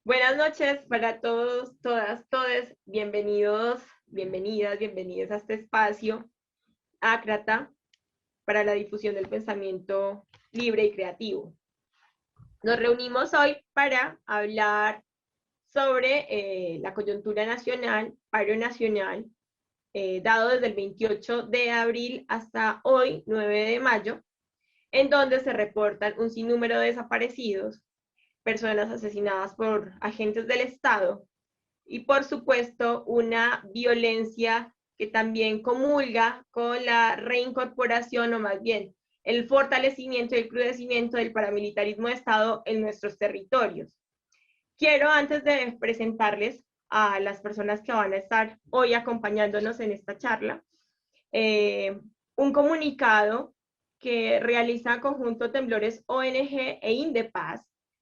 Buenas noches para todos, todas, todes. Bienvenidos, bienvenidas, bienvenidos a este espacio, Ácrata, para la difusión del pensamiento libre y creativo. Nos reunimos hoy para hablar sobre la coyuntura nacional, paro nacional, dado desde el 28 de abril hasta hoy, 9 de mayo, en donde se reportan un sinnúmero de desaparecidos, personas asesinadas por agentes del Estado y, por supuesto, una violencia que también comulga con la reincorporación, o más bien el fortalecimiento y el crudecimiento del paramilitarismo de Estado en nuestros territorios. Quiero, antes de presentarles a las personas que van a estar hoy acompañándonos en esta charla, un comunicado que realiza Conjunto Temblores ONG e Indepaz,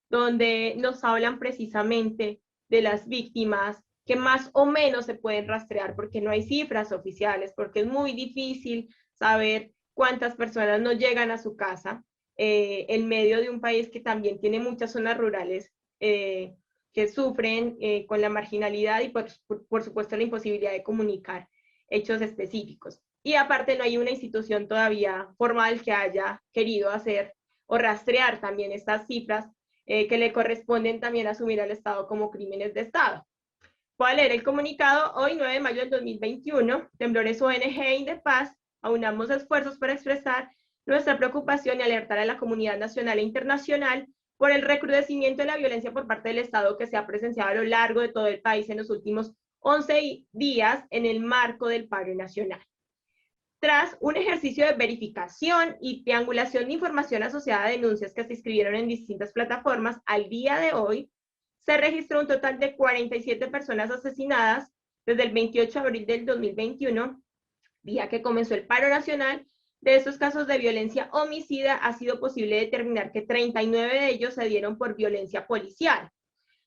donde nos hablan precisamente de las víctimas que más o menos se pueden rastrear, porque no hay cifras oficiales, porque es muy difícil saber cuántas personas no llegan a su casa en medio de un país que también tiene muchas zonas rurales que sufren con la marginalidad y por supuesto la imposibilidad de comunicar hechos específicos. Y aparte no hay una institución todavía formal que haya querido hacer o rastrear también estas cifras que le corresponden también asumir al Estado como crímenes de Estado. Voy a leer el comunicado. Hoy, 9 de mayo del 2021, Temblores ONG y de Paz, aunamos esfuerzos para expresar nuestra preocupación y alertar a la comunidad nacional e internacional por el recrudecimiento de la violencia por parte del Estado que se ha presenciado a lo largo de todo el país en los últimos 11 días en el marco del paro nacional. Tras un ejercicio de verificación y triangulación de información asociada a denuncias que se inscribieron en distintas plataformas, al día de hoy se registró un total de 47 personas asesinadas desde el 28 de abril del 2021, día que comenzó el paro nacional. De estos casos de violencia homicida ha sido posible determinar que 39 de ellos se dieron por violencia policial.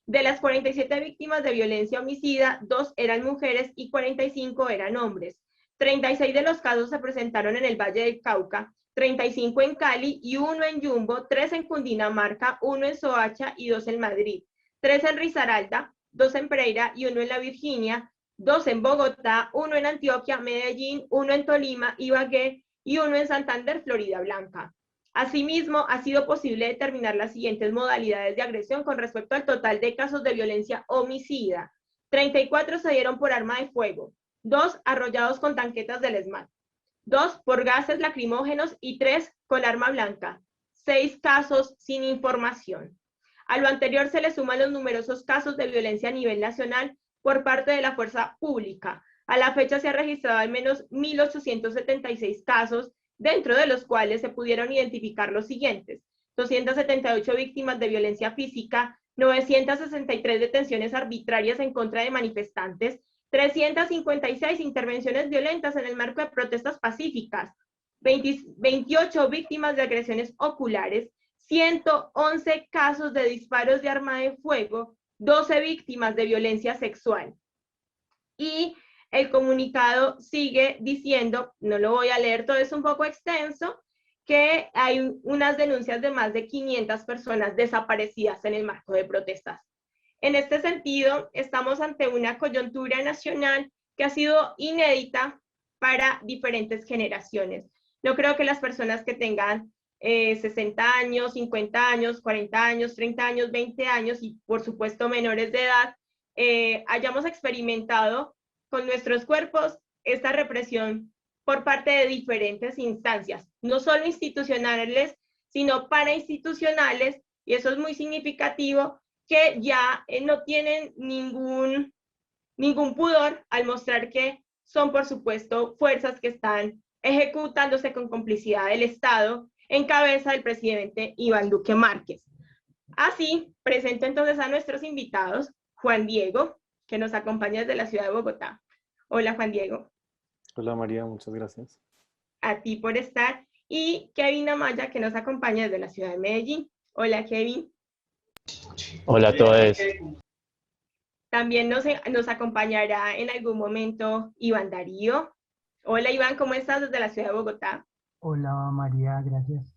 De las 47 víctimas de violencia homicida, 2 eran mujeres y 45 eran hombres. 36 de los casos se presentaron en el Valle del Cauca, 35 en Cali y 1 en Yumbo, 3 en Cundinamarca, 1 en Soacha y 2 en Madrid, 3 en Risaralda, 2 en Pereira y 1 en La Virginia, 2 en Bogotá, 1 en Antioquia, Medellín, 1 en Tolima, Ibagué y 1 en Santander, Florida Blanca. Asimismo, ha sido posible determinar las siguientes modalidades de agresión con respecto al total de casos de violencia homicida. 34 se dieron por arma de fuego, 2 arrollados con tanquetas del ESMAD, 2 por gases lacrimógenos y 3 con arma blanca. 6 casos sin información. A lo anterior se le suman los numerosos casos de violencia a nivel nacional por parte de la fuerza pública. A la fecha se ha registrado al menos 1.876 casos, dentro de los cuales se pudieron identificar los siguientes: 278 víctimas de violencia física, 963 detenciones arbitrarias en contra de manifestantes, 356 intervenciones violentas en el marco de protestas pacíficas, 28 víctimas de agresiones oculares, 111 casos de disparos de arma de fuego, 12 víctimas de violencia sexual. Y el comunicado sigue diciendo, no lo voy a leer, todo es un poco extenso, que hay unas denuncias de más de 500 personas desaparecidas en el marco de protestas. En este sentido, estamos ante una coyuntura nacional que ha sido inédita para diferentes generaciones. No creo que las personas que tengan 60 años, 50 años, 40 años, 30 años, 20 años y por supuesto menores de edad, hayamos experimentado con nuestros cuerpos esta represión por parte de diferentes instancias, no solo institucionales, sino parainstitucionales, y eso es muy significativo, que ya no tienen ningún pudor al mostrar que son, por supuesto, fuerzas que están ejecutándose con complicidad del Estado en cabeza del presidente Iván Duque Márquez. Así, presento entonces a nuestros invitados, Juan Diego, que nos acompaña desde la ciudad de Bogotá. Hola, Juan Diego. Hola María, muchas gracias. A ti por estar. Y Kevin Amaya, que nos acompaña desde la ciudad de Medellín. Hola, Kevin. Hola a todos. También nos acompañará en algún momento Iván Darío. Hola, Iván, ¿cómo estás desde la ciudad de Bogotá? Hola María, gracias.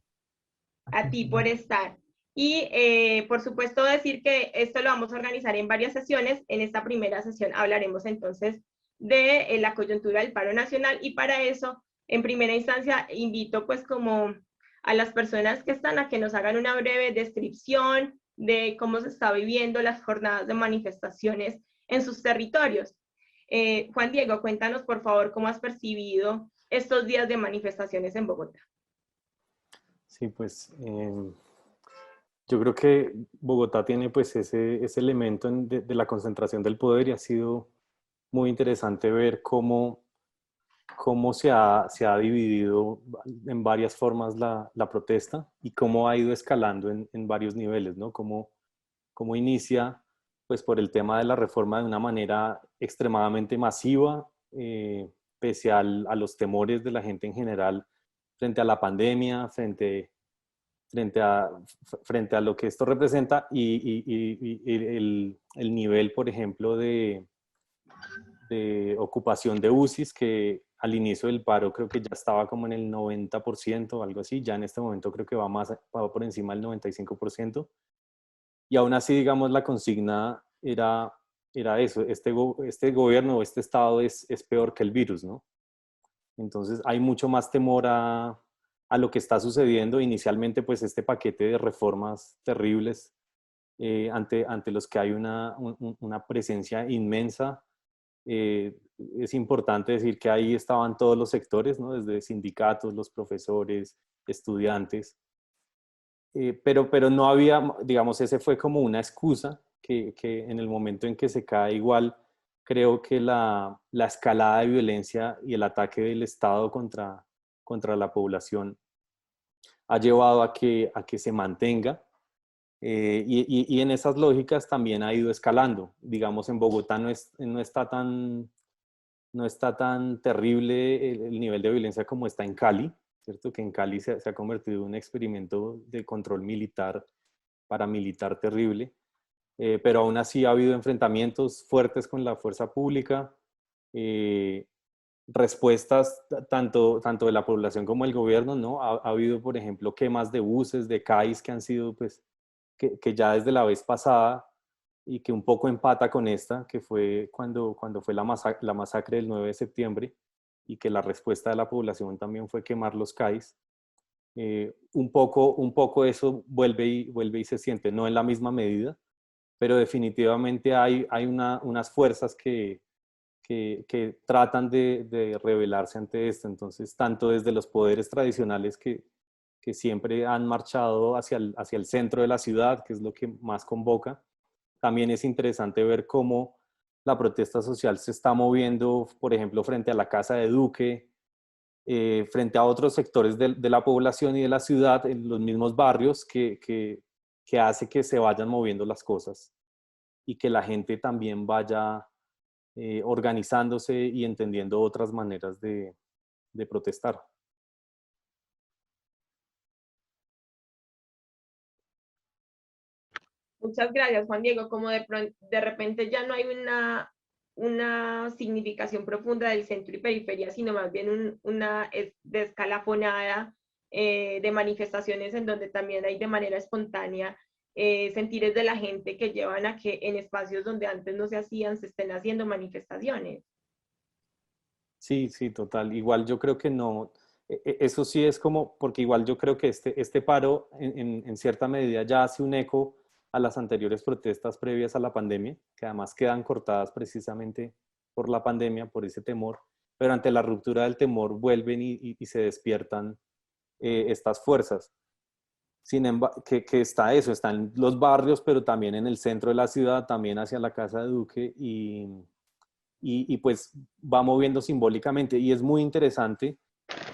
A ti por estar. Y por supuesto decir que esto lo vamos a organizar en varias sesiones. En esta primera sesión hablaremos entonces de la coyuntura del paro nacional, y para eso, en primera instancia, invito pues como a las personas que están a que nos hagan una breve descripción de cómo se está viviendo las jornadas de manifestaciones en sus territorios. Juan Diego, cuéntanos por favor cómo has percibido estos días de manifestaciones en Bogotá. Sí, pues yo creo que Bogotá tiene pues ese elemento de la concentración del poder, y ha sido muy interesante ver cómo se ha dividido en varias formas la protesta, y cómo ha ido escalando en varios niveles, ¿no? Cómo inicia pues por el tema de la reforma de una manera extremadamente masiva, pese a los temores de la gente en general frente a la pandemia, frente a lo que esto representa, y el nivel, por ejemplo, de ocupación de UCIs, que al inicio del paro creo que ya estaba como en el 90% o algo así. Ya en este momento creo que va por encima del 95%, y aún así, digamos, la consigna era eso: este gobierno o este estado es peor que el virus, ¿no? Entonces hay mucho más temor a lo que está sucediendo. Inicialmente, pues este paquete de reformas terribles, ante los que hay una presencia inmensa. Es importante decir que ahí estaban todos los sectores, ¿no? Desde sindicatos, los profesores, estudiantes, pero no había, digamos, ese fue como una excusa que en el momento en que se cae, igual creo que la escalada de violencia y el ataque del Estado contra la población ha llevado a que se mantenga. Y en esas lógicas también ha ido escalando. Digamos, en Bogotá no está tan terrible el nivel de violencia como está en Cali, ¿cierto? Que en Cali se ha convertido en un experimento de control militar, paramilitar terrible. Pero aún así ha habido enfrentamientos fuertes con la fuerza pública, eh, respuestas tanto de la población como del gobierno, ¿no? Ha habido, por ejemplo, quemas de buses, de CAIs, que han sido, pues, que ya desde la vez pasada, y que un poco empata con esta, que fue cuando fue la masacre del 9 de septiembre, y que la respuesta de la población también fue quemar los CAIs. Un poco eso vuelve y se siente, no en la misma medida, pero definitivamente hay unas fuerzas que tratan de rebelarse ante esto. Entonces, tanto desde los poderes tradicionales que siempre han marchado hacia el centro de la ciudad, que es lo que más convoca, también es interesante ver cómo la protesta social se está moviendo, por ejemplo, frente a la Casa de Duque, frente a otros sectores de la población y de la ciudad, en los mismos barrios, que hace que se vayan moviendo las cosas, y que la gente también vaya organizándose y entendiendo otras maneras de protestar. Muchas gracias, Juan Diego. Como de repente ya no hay una significación profunda del centro y periferia, sino más bien una descalafonada de manifestaciones en donde también hay de manera espontánea sentires de la gente que llevan a que en espacios donde antes no se hacían, se estén haciendo manifestaciones. Sí, sí, total. Igual yo creo que no, eso sí es como, porque igual yo creo que este paro en cierta medida ya hace un eco a las anteriores protestas previas a la pandemia, que además quedan cortadas precisamente por la pandemia, por ese temor, pero ante la ruptura del temor vuelven y se despiertan estas fuerzas. Sin embargo, que está eso, está en los barrios, pero también en el centro de la ciudad, también hacia la Casa de Duque, y pues va moviendo simbólicamente. Y es muy interesante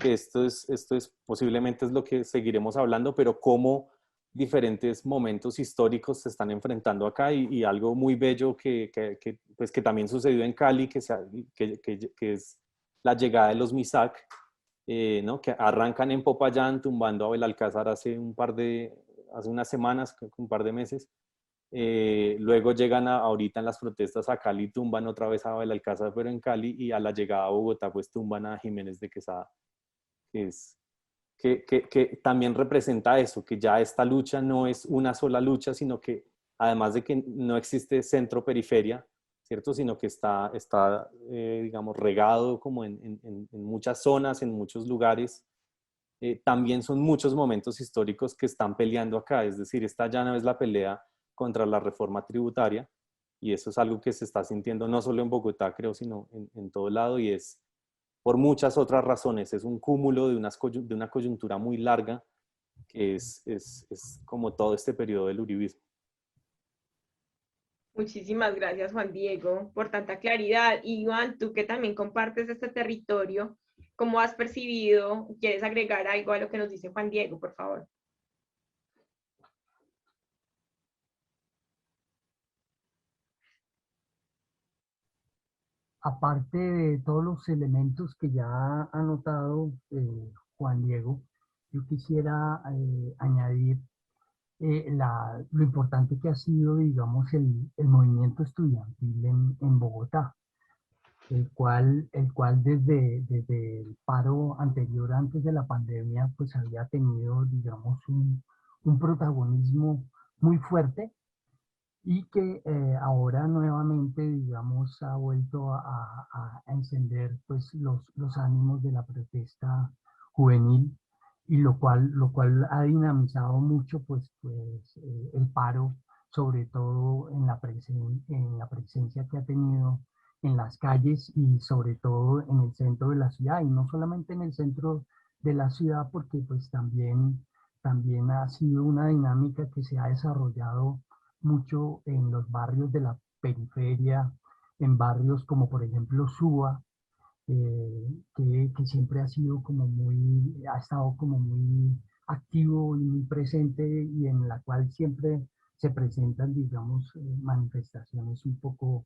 que esto es posiblemente es lo que seguiremos hablando, pero cómo diferentes momentos históricos se están enfrentando acá, y algo muy bello pues que también sucedió en Cali, que es la llegada de los MISAC, ¿no? Que arrancan en Popayán, tumbando a Belalcázar hace unas semanas, un par de meses. Luego llegan ahorita en las protestas a Cali, tumban otra vez a Belalcázar, pero en Cali, y a la llegada a Bogotá pues tumban a Jiménez de Quesada, que es que también representa eso, que ya esta lucha no es una sola lucha, sino que además de que no existe centro-periferia, ¿cierto? Sino que está digamos, regado como en muchas zonas, en muchos lugares. También son muchos momentos históricos que están peleando acá, es decir, esta ya no es la pelea contra la reforma tributaria, y eso es algo que se está sintiendo no solo en Bogotá, creo, sino en todo lado, y es por muchas otras razones, es un cúmulo de una coyuntura muy larga, que es como todo este periodo del uribismo. Muchísimas gracias, Juan Diego, por tanta claridad. Iván, tú que también compartes este territorio, ¿cómo has percibido? ¿Quieres agregar algo a lo que nos dice Juan Diego, por favor? Aparte de todos los elementos que ya ha anotado Juan Diego, yo quisiera añadir lo importante que ha sido, digamos, el movimiento estudiantil en Bogotá, el cual desde el paro anterior, antes de la pandemia, pues había tenido, digamos, un protagonismo muy fuerte y que ahora nuevamente, digamos, ha vuelto a encender pues los ánimos de la protesta juvenil, y lo cual ha dinamizado mucho pues el paro, sobre todo en la presencia que ha tenido en las calles y sobre todo en el centro de la ciudad, y no solamente en el centro de la ciudad, porque pues también ha sido una dinámica que se ha desarrollado mucho en los barrios de la periferia, en barrios como por ejemplo Suba, que siempre ha estado como muy activo y muy presente, y en la cual siempre se presentan, digamos, manifestaciones un poco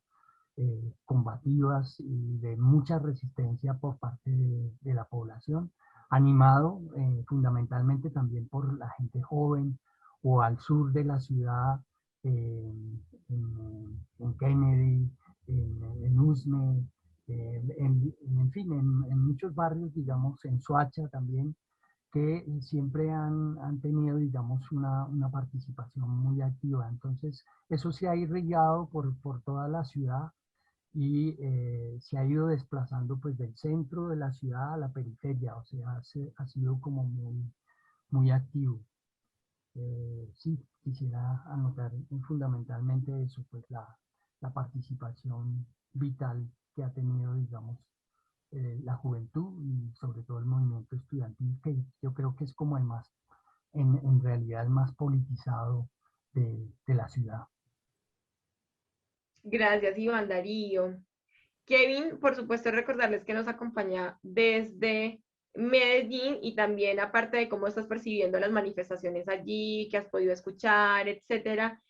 combativas y de mucha resistencia por parte de la población, animado fundamentalmente también por la gente joven, o al sur de la ciudad, en Kennedy, en Usme, en fin, en muchos barrios, digamos, en Soacha también, que siempre han tenido, digamos, una participación muy activa. Entonces, eso se ha irrigado por toda la ciudad, y se ha ido desplazando pues del centro de la ciudad a la periferia, o sea, ha sido como muy activo. Sí, quisiera anotar fundamentalmente eso, pues la participación vital que ha tenido, digamos, la juventud y sobre todo el movimiento estudiantil, que yo creo que es como el más, en realidad el más politizado de la ciudad. Gracias, Iván Darío. Kevin, por supuesto, recordarles que nos acompaña desde Medellín, y también aparte de cómo estás percibiendo las manifestaciones allí, que has podido escuchar, etcétera,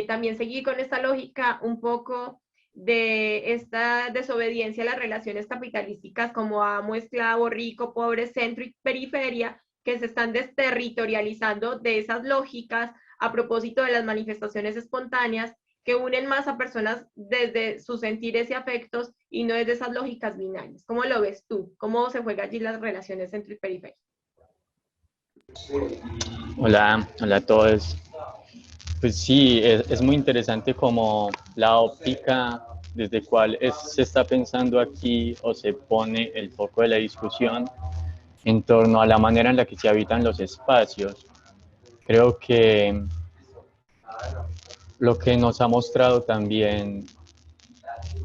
también seguir con esta lógica un poco de esta desobediencia a las relaciones capitalísticas como amo, esclavo, rico, pobre, centro y periferia, que se están desterritorializando de esas lógicas a propósito de las manifestaciones espontáneas, que unen más a personas desde sus sentires y afectos y no desde esas lógicas binarias. ¿Cómo lo ves tú? ¿Cómo se juegan allí las relaciones centro y periferia? Hola, hola a todos. Pues sí, es muy interesante como la óptica desde cual se está pensando aquí o se pone el foco de la discusión en torno a la manera en la que se habitan los espacios. Creo que lo que nos ha mostrado también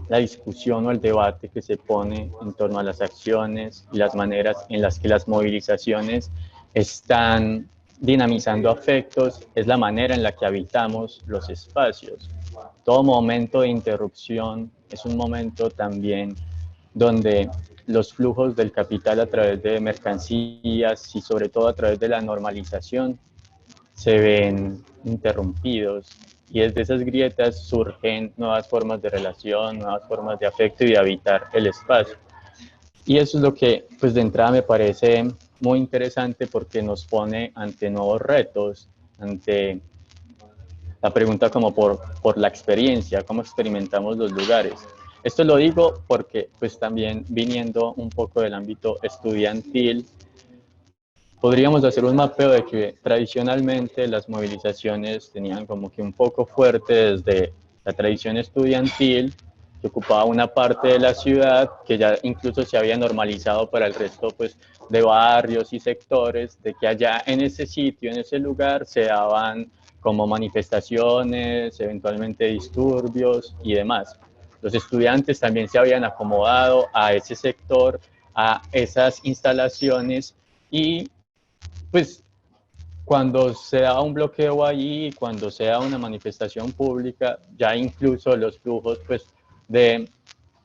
la discusión o el debate que se pone en torno a las acciones y las maneras en las que las movilizaciones están dinamizando afectos, es la manera en la que habitamos los espacios. Todo momento de interrupción es un momento también donde los flujos del capital a través de mercancías y sobre todo a través de la normalización se ven interrumpidos, y desde esas grietas surgen nuevas formas de relación, nuevas formas de afecto y de habitar el espacio. Y eso es lo que pues de entrada me parece muy interesante, porque nos pone ante nuevos retos, ante la pregunta como por la experiencia, cómo experimentamos los lugares. Esto lo digo porque pues también viniendo un poco del ámbito estudiantil, podríamos hacer un mapeo de que tradicionalmente las movilizaciones tenían como que un foco fuerte desde la tradición estudiantil, que ocupaba una parte de la ciudad, que ya incluso se había normalizado para el resto pues, de barrios y sectores, de que allá en ese sitio, en ese lugar, se daban como manifestaciones, eventualmente disturbios y demás. Los estudiantes también se habían acomodado a ese sector, a esas instalaciones y pues cuando se da un bloqueo allí, cuando se da una manifestación pública, ya incluso los flujos pues, de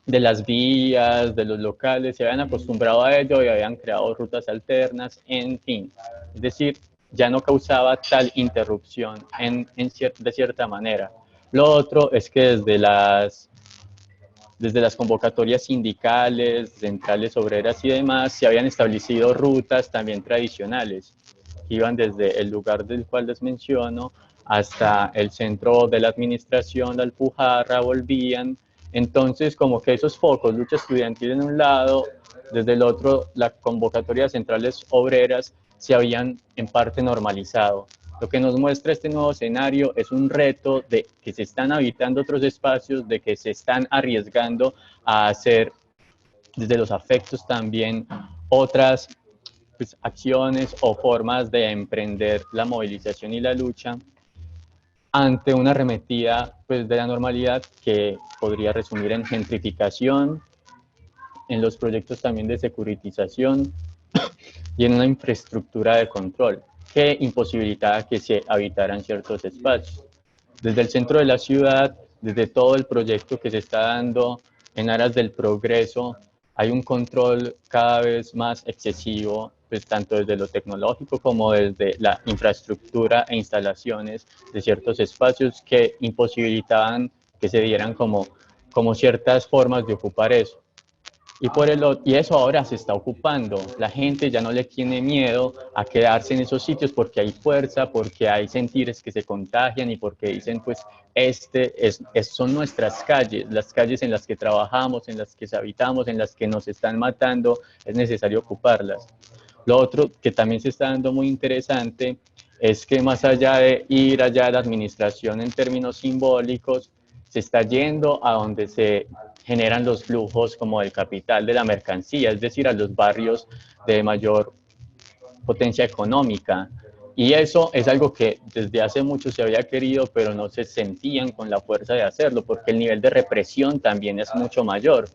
las vías, de los locales, se habían acostumbrado a ello y habían creado rutas alternas, en fin. Es decir, ya no causaba tal interrupción de cierta manera. Lo otro es que desde las convocatorias sindicales, centrales obreras y demás, se habían establecido rutas también tradicionales, que iban desde el lugar del cual les menciono hasta el centro de la administración, la Alpujarra, volvían. Entonces, como que esos focos, lucha estudiantil en un lado, desde el otro, la convocatoria de centrales obreras, se habían en parte normalizado. Lo que nos muestra este nuevo escenario es un reto de que se están habitando otros espacios, de que se están arriesgando a hacer desde los afectos también otras pues, acciones o formas de emprender la movilización y la lucha ante una arremetida pues, de la normalidad que podría resumir en gentrificación, en los proyectos también de securitización y en una infraestructura de control que imposibilitaba que se habitaran ciertos espacios. Desde el centro de la ciudad, desde todo el proyecto que se está dando en aras del progreso, hay un control cada vez más excesivo, pues tanto desde lo tecnológico como desde la infraestructura e instalaciones de ciertos espacios que imposibilitaban que se dieran como ciertas formas de ocupar eso. Y eso ahora se está ocupando. La gente ya no le tiene miedo a quedarse en esos sitios porque hay fuerza, porque hay sentires que se contagian y porque dicen, pues, son nuestras calles, las calles en las que trabajamos, en las que habitamos, en las que nos están matando, es necesario ocuparlas. Lo otro que también se está dando muy interesante es que más allá de ir allá a la administración en términos simbólicos, se está yendo a donde se generan los flujos como del capital de la mercancía, es decir, a los barrios de mayor potencia económica. Y eso es algo que desde hace mucho se había querido, pero no se sentían con la fuerza de hacerlo, porque el nivel de represión también es mucho mayor.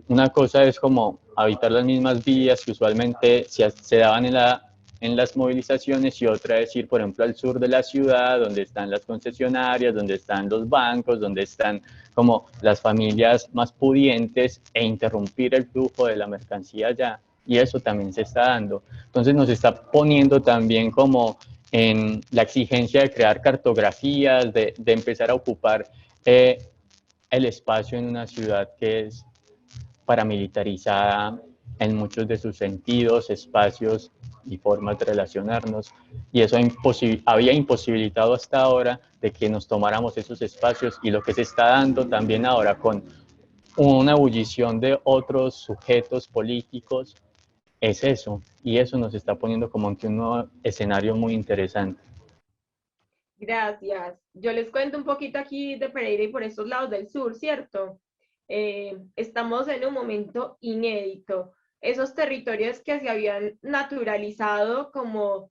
Una cosa es como habitar las mismas vías que usualmente se daban en las movilizaciones y otra es ir, por ejemplo, al sur de la ciudad, donde están las concesionarias, donde están los bancos, donde están como las familias más pudientes e interrumpir el flujo de la mercancía allá. Y eso también se está dando. Entonces nos está poniendo también como en la exigencia de crear cartografías, de empezar a ocupar el espacio en una ciudad que es paramilitarizada en muchos de sus sentidos, espacios y formas de relacionarnos. Y eso había imposibilitado hasta ahora de que nos tomáramos esos espacios y lo que se está dando también ahora con una ebullición de otros sujetos políticos es eso. Y eso nos está poniendo como ante un nuevo escenario muy interesante. Gracias. Yo les cuento un poquito aquí de Pereira y por estos lados del sur, ¿cierto? Estamos en un momento inédito. Esos territorios que se habían naturalizado como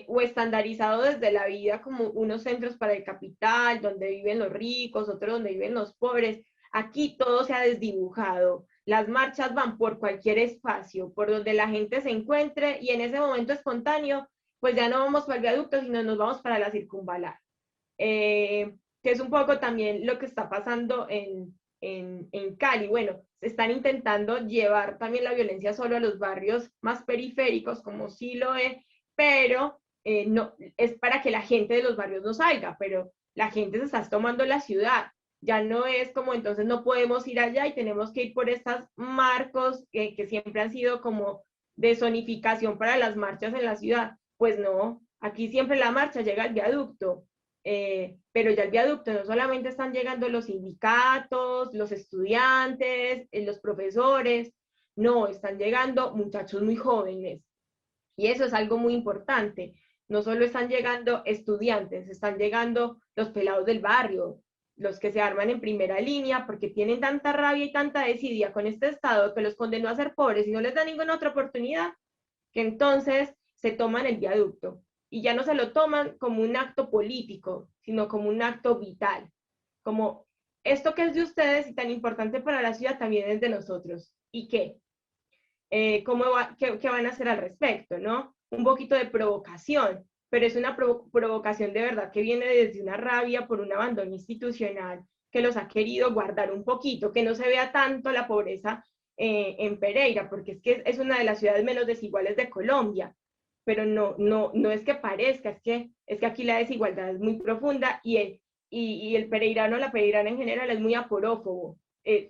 o estandarizado desde la vida como unos centros para el capital, donde viven los ricos, otros donde viven los pobres. Aquí todo se ha desdibujado. Las marchas van por cualquier espacio, por donde la gente se encuentre y en ese momento espontáneo, pues ya no vamos para el viaducto, sino nos vamos para la circunvalar. Que es un poco también lo que está pasando en Cali. Bueno, se están intentando llevar también la violencia solo a los barrios más periféricos, como Siloé, pero no, es para que la gente de los barrios no salga, pero la gente se está tomando la ciudad. Ya no es como entonces no podemos ir allá y tenemos que ir por estos marcos que siempre han sido como de zonificación para las marchas en la ciudad. Pues no, aquí siempre la marcha llega al viaducto. Pero ya el viaducto no solamente están llegando los sindicatos, los estudiantes, los profesores, no, están llegando muchachos muy jóvenes. Y eso es algo muy importante. No solo están llegando estudiantes, están llegando los pelados del barrio, los que se arman en primera línea porque tienen tanta rabia y tanta desidia con este Estado que los condenó a ser pobres y no les da ninguna otra oportunidad, que entonces se toman el viaducto. Y ya no se lo toman como un acto político, sino como un acto vital. Como esto que es de ustedes y tan importante para la ciudad también es de nosotros. ¿Y qué? ¿Qué van a hacer al respecto, ¿no? Un poquito de provocación, pero es una provocación de verdad que viene desde una rabia por un abandono institucional que los ha querido guardar un poquito, que no se vea tanto la pobreza en Pereira, porque es que es una de las ciudades menos desiguales de Colombia, pero no es que parezca, es que aquí la desigualdad es muy profunda y el pereirano, la pereirana en general es muy aporófobo,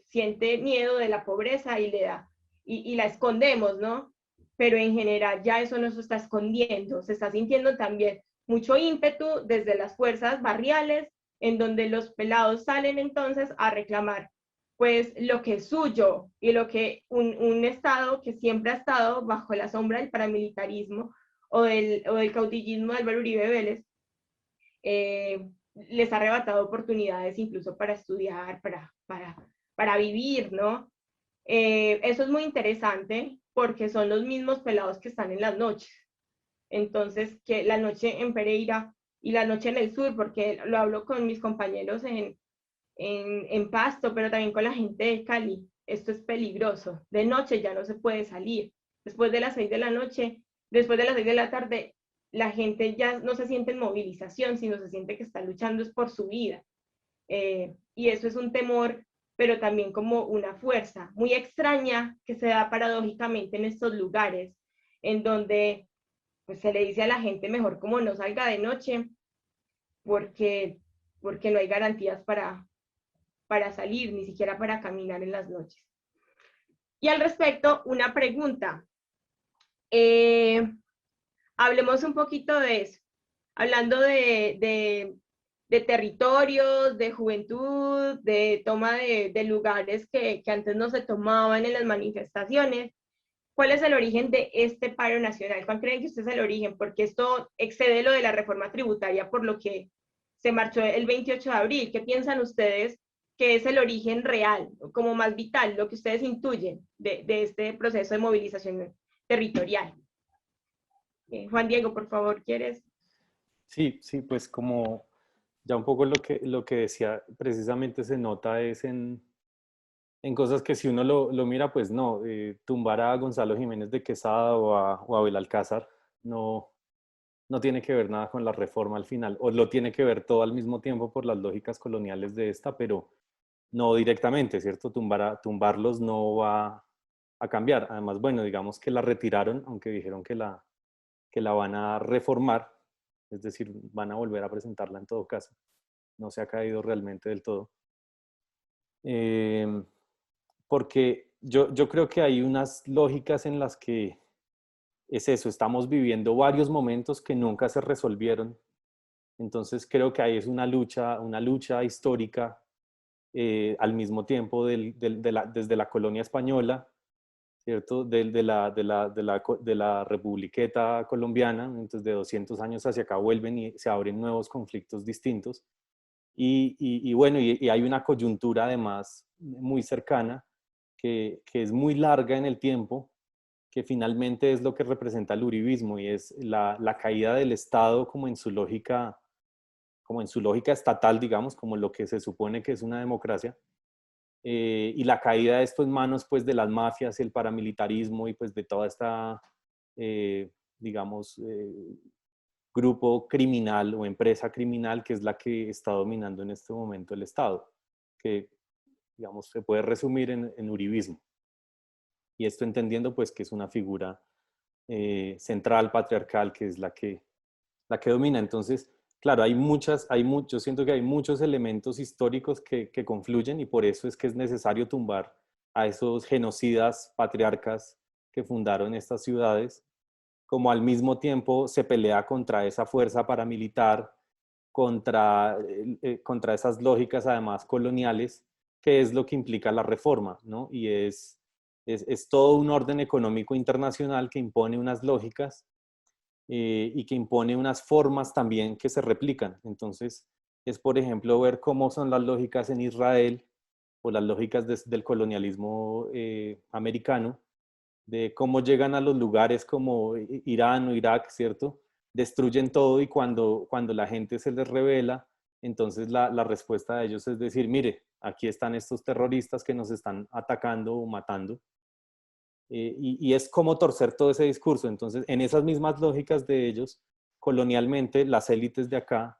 siente miedo de la pobreza y le da y la escondemos, ¿no? Pero en general ya eso no se está escondiendo, se está sintiendo también mucho ímpetu desde las fuerzas barriales, en donde los pelados salen entonces a reclamar pues lo que es suyo y lo que un Estado que siempre ha estado bajo la sombra del paramilitarismo o del caudillismo de Álvaro Uribe Vélez, les ha arrebatado oportunidades incluso para estudiar, para vivir, ¿no? Eso es muy interesante porque son los mismos pelados que están en las noches. Entonces, que la noche en Pereira y la noche en el sur, porque lo hablo con mis compañeros en Pasto, pero también con la gente de Cali. Esto es peligroso. De noche ya no se puede salir. Después de las 6 de la noche, después de las 6 de la tarde, la gente ya no se siente en movilización, sino se siente que está luchando es por su vida. Y eso es un temor, pero también como una fuerza muy extraña que se da paradójicamente en estos lugares, en donde pues, se le dice a la gente mejor como no salga de noche, porque no hay garantías para salir, ni siquiera para caminar en las noches. Y al respecto, una pregunta. Hablemos un poquito de eso, hablando de territorios, de juventud, de toma de lugares que antes no se tomaban en las manifestaciones. ¿Cuál es el origen de este paro nacional? ¿Cuál creen que usted es el origen? Porque esto excede lo de la reforma tributaria, por lo que se marchó el 28 de abril. ¿Qué piensan ustedes que es el origen real, como más vital, lo que ustedes intuyen de este proceso de movilización territorial? Juan Diego, por favor, ¿quieres? Sí, sí, pues como ya un poco lo que decía precisamente se nota es en cosas que si uno lo mira, pues no, tumbar a Gonzalo Jiménez de Quesada o a Belalcázar no tiene que ver nada con la reforma al final, o lo tiene que ver todo al mismo tiempo por las lógicas coloniales de esta, pero no directamente, ¿cierto? Tumbarlos no va a cambiar. Además, bueno, digamos que la retiraron, aunque dijeron que la van a reformar, es decir, van a volver a presentarla en todo caso. No se ha caído realmente del todo. Porque yo creo que hay unas lógicas en las que es eso, estamos viviendo varios momentos que nunca se resolvieron. Entonces creo que ahí es una lucha histórica al mismo tiempo desde la colonia española, ¿cierto? De la Republiqueta colombiana, entonces de 200 años hacia acá vuelven y se abren nuevos conflictos distintos. Y bueno, y hay una coyuntura además muy cercana que es muy larga en el tiempo, que finalmente es lo que representa el uribismo y es la caída del Estado como en su lógica estatal, digamos, como lo que se supone que es una democracia, y la caída de esto en manos pues de las mafias, el paramilitarismo y pues de toda esta, digamos, grupo criminal o empresa criminal que es la que está dominando en este momento el Estado, que digamos se puede resumir en uribismo. Y esto entendiendo pues que es una figura central, patriarcal, que es la que domina. Entonces, claro, yo siento que hay muchos elementos históricos que confluyen y por eso es que es necesario tumbar a esos genocidas patriarcas que fundaron estas ciudades, como al mismo tiempo se pelea contra esa fuerza paramilitar, contra esas lógicas además coloniales, que es lo que implica la reforma, ¿no? Y es todo un orden económico internacional que impone unas lógicas y que impone unas formas también que se replican. Entonces, es por ejemplo ver cómo son las lógicas en Israel o las lógicas del colonialismo americano, de cómo llegan a los lugares como Irán o Irak, ¿cierto? Destruyen todo y cuando la gente se les revela, entonces la respuesta de ellos es decir, mire, aquí están estos terroristas que nos están atacando o matando. Y es como torcer todo ese discurso. Entonces, en esas mismas lógicas de ellos, colonialmente, las élites de acá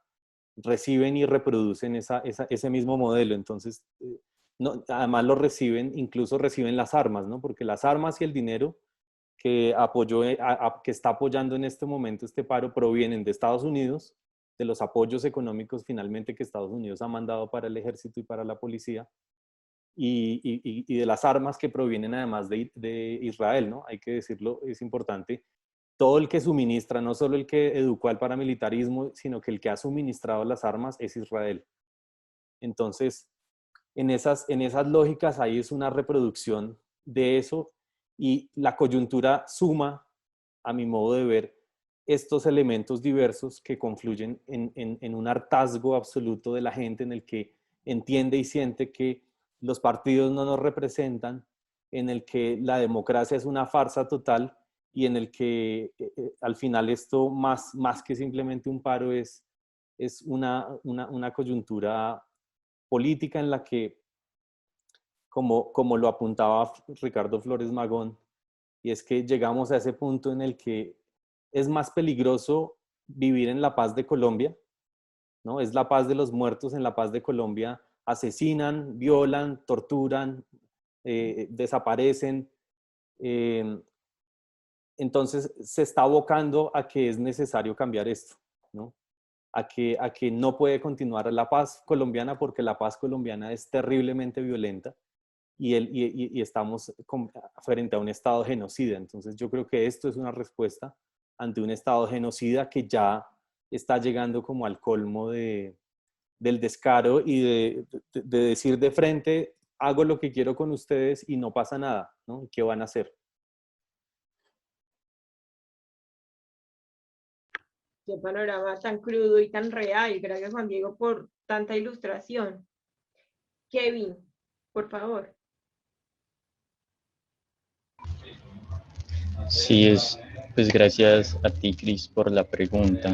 reciben y reproducen ese mismo modelo. Entonces, no, además lo reciben, incluso reciben las armas, ¿no? Porque las armas y el dinero que, que está apoyando en este momento este paro provienen de Estados Unidos, de los apoyos económicos finalmente que Estados Unidos ha mandado para el ejército y para la policía, y de las armas que provienen además de Israel, ¿no? Hay que decirlo, es importante. Todo el que suministra, no solo el que educó al paramilitarismo, sino que el que ha suministrado las armas es Israel. Entonces, en esas lógicas ahí es una reproducción de eso, y la coyuntura suma, a mi modo de ver, estos elementos diversos que confluyen en un hartazgo absoluto de la gente en el que entiende y siente que los partidos no nos representan, en el que la democracia es una farsa total y en el que al final esto más que simplemente un paro es una coyuntura política en la que, como lo apuntaba Ricardo Flores Magón, y es que llegamos a ese punto en el que es más peligroso vivir en la paz de Colombia, ¿no? Es la paz de los muertos. En la paz de Colombia asesinan, violan, torturan, desaparecen. Entonces se está abocando a que es necesario cambiar esto, ¿no? A que no puede continuar la paz colombiana porque la paz colombiana es terriblemente violenta y estamos frente a un estado genocida. Entonces yo creo que esto es una respuesta ante un estado genocida que ya está llegando como al colmo del descaro y de decir de frente, hago lo que quiero con ustedes y no pasa nada, ¿no? ¿Qué van a hacer? Qué panorama tan crudo y tan real. Gracias, Juan Diego, por tanta ilustración. Kevin, por favor. Sí, pues gracias a ti, Cris, por la pregunta.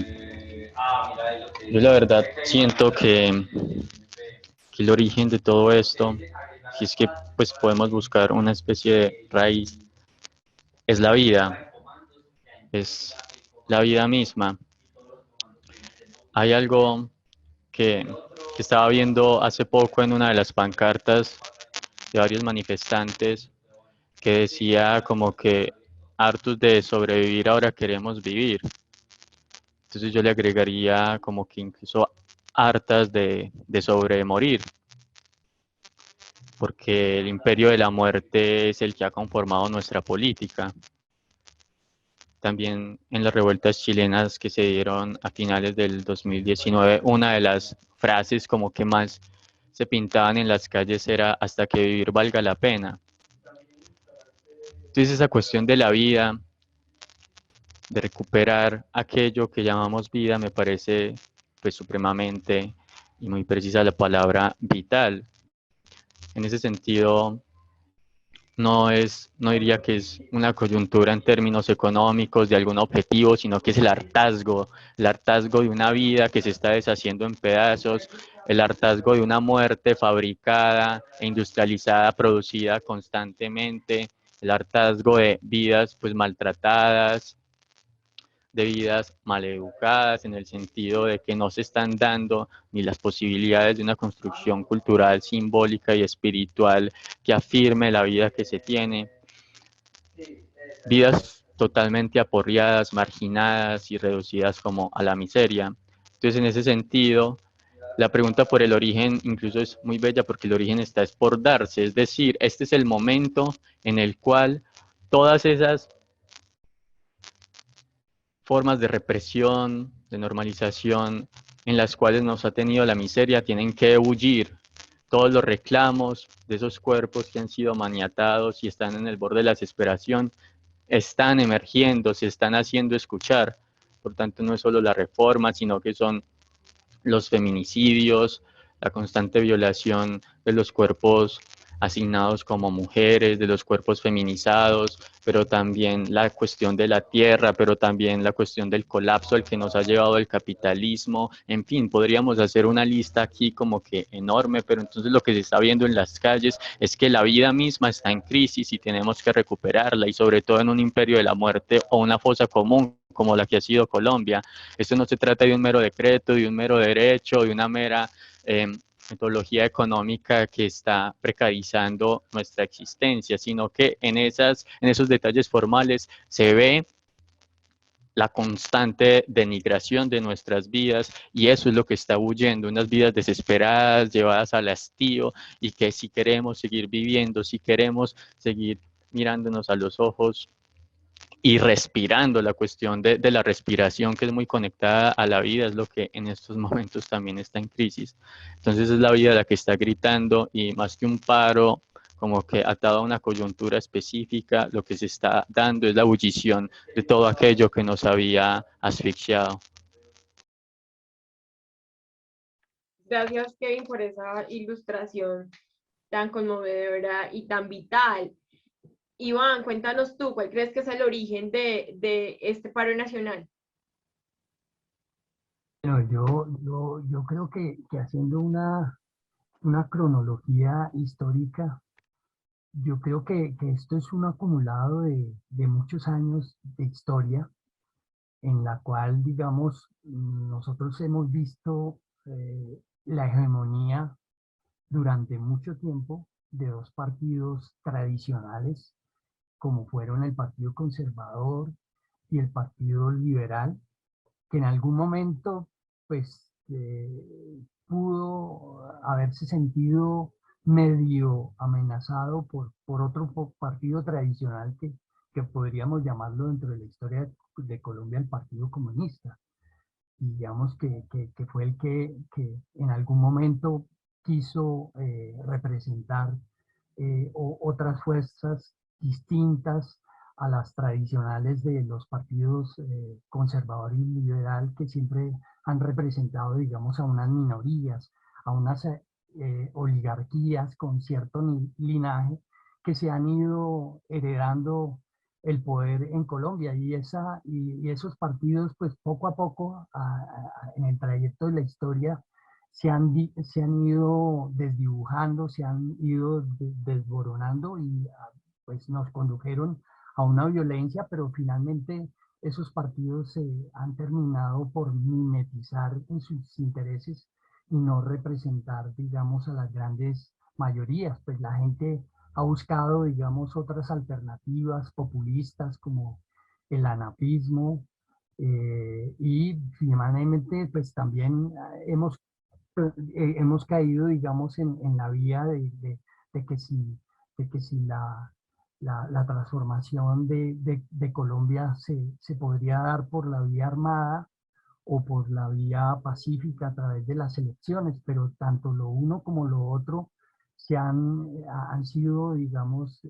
Yo la verdad siento que el origen de todo esto, si es que pues podemos buscar una especie de raíz, es la vida, es la vida misma. Hay algo que estaba viendo hace poco en una de las pancartas de varios manifestantes que decía como que hartos de sobrevivir ahora queremos vivir. Entonces yo le agregaría como que incluso hartas de sobremorir, porque el imperio de la muerte es el que ha conformado nuestra política. También en las revueltas chilenas que se dieron a finales del 2019, una de las frases como que más se pintaban en las calles era hasta que vivir valga la pena. Entonces esa cuestión de la vida, de recuperar aquello que llamamos vida, me parece pues supremamente y muy precisa la palabra vital. En ese sentido, no diría que es una coyuntura en términos económicos de algún objetivo, sino que es el hartazgo de una vida que se está deshaciendo en pedazos, el hartazgo de una muerte fabricada e industrializada, producida constantemente, el hartazgo de vidas pues maltratadas, de vidas maleducadas, en el sentido de que no se están dando ni las posibilidades de una construcción cultural, simbólica y espiritual que afirme la vida que se tiene. Vidas totalmente aporreadas, marginadas y reducidas como a la miseria. Entonces, en ese sentido, la pregunta por el origen incluso es muy bella porque el origen está es por darse, es decir, este es el momento en el cual todas esas formas de represión, de normalización, en las cuales nos ha tenido la miseria, tienen que huir. Todos los reclamos de esos cuerpos que han sido maniatados y están en el borde de la desesperación, están emergiendo, se están haciendo escuchar. tanto no es solo la reforma, sino que son los feminicidios, la constante violación de los cuerpos asignados como mujeres, de los cuerpos feminizados, pero también la cuestión de la tierra, pero también la cuestión del colapso al que nos ha llevado el capitalismo. En fin, podríamos hacer una lista aquí como que enorme, pero entonces lo que se está viendo en las calles es que la vida misma está en crisis y tenemos que recuperarla, y sobre todo en un imperio de la muerte o una fosa común como la que ha sido Colombia. Esto no se trata de un mero decreto, de un mero derecho, de una mera metodología económica que está precarizando nuestra existencia, sino que en esos detalles formales se ve la constante denigración de nuestras vidas, y eso es lo que está huyendo, unas vidas desesperadas, llevadas al hastío, y que si queremos seguir viviendo, si queremos seguir mirándonos a los ojos y respirando, la cuestión de la respiración, que es muy conectada a la vida, es lo que en estos momentos también está en crisis. Entonces es la vida la que está gritando, y más que un paro como que atado a una coyuntura específica, lo que se está dando es la ebullición de todo aquello que nos había asfixiado. Gracias, Kevin, por esa ilustración tan conmovedora y tan vital. Iván, cuéntanos tú, ¿cuál crees que es el origen de este paro nacional? Bueno, yo creo que haciendo una cronología histórica, yo creo que esto es un acumulado de muchos años de historia en la cual, digamos, nosotros hemos visto la hegemonía durante mucho tiempo de dos partidos tradicionales, como fueron el Partido Conservador y el Partido Liberal, que en algún momento, pues, pudo haberse sentido medio amenazado por otro partido tradicional que podríamos llamarlo dentro de la historia de Colombia el Partido Comunista. Y digamos que fue el que en algún momento quiso representar otras fuerzas distintas a las tradicionales de los partidos conservador y liberal, que siempre han representado, digamos, a unas minorías, a unas oligarquías con cierto linaje que se han ido heredando el poder en Colombia, y esos partidos pues poco a poco en el trayecto de la historia se han ido desdibujando, se han ido desboronando, y pues nos condujeron a una violencia, pero finalmente esos partidos se han terminado por mimetizar en sus intereses y no representar, digamos, a las grandes mayorías. Pues la gente ha buscado, digamos, otras alternativas populistas como el anapismo, y finalmente pues también hemos caído, digamos, en la vía de que si, de que si la transformación de Colombia se podría dar por la vía armada o por la vía pacífica a través de las elecciones, pero tanto lo uno como lo otro han sido, digamos,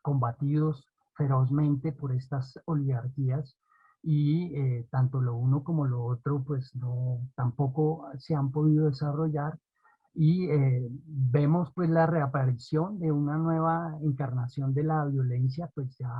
combatidos ferozmente por estas oligarquías, y tanto lo uno como lo otro pues no, tampoco se han podido desarrollar, y vemos pues la reaparición de una nueva encarnación de la violencia pues ya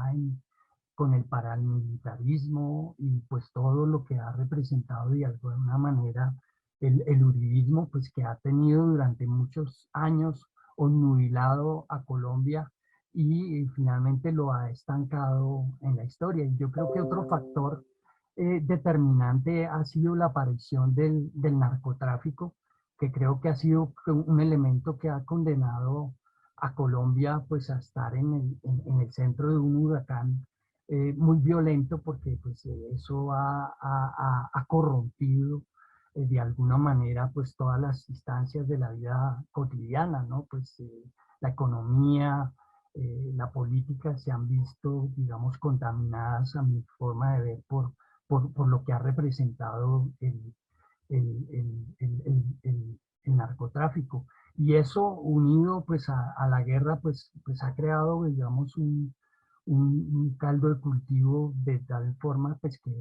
con el paramilitarismo y pues todo lo que ha representado de alguna manera el uribismo, pues que ha tenido durante muchos años obnubilado a Colombia y finalmente lo ha estancado en la historia. Y yo creo que otro factor determinante ha sido la aparición del narcotráfico, que creo que ha sido un elemento que ha condenado a Colombia pues a estar en el centro de un huracán muy violento, porque pues eso ha corrompido de alguna manera pues todas las instancias de la vida cotidiana, ¿no? Pues la economía, la política se han visto, digamos, contaminadas a mi forma de ver por lo que ha representado el narcotráfico. Y eso unido pues a la guerra pues ha creado, digamos, un caldo de cultivo de tal forma pues que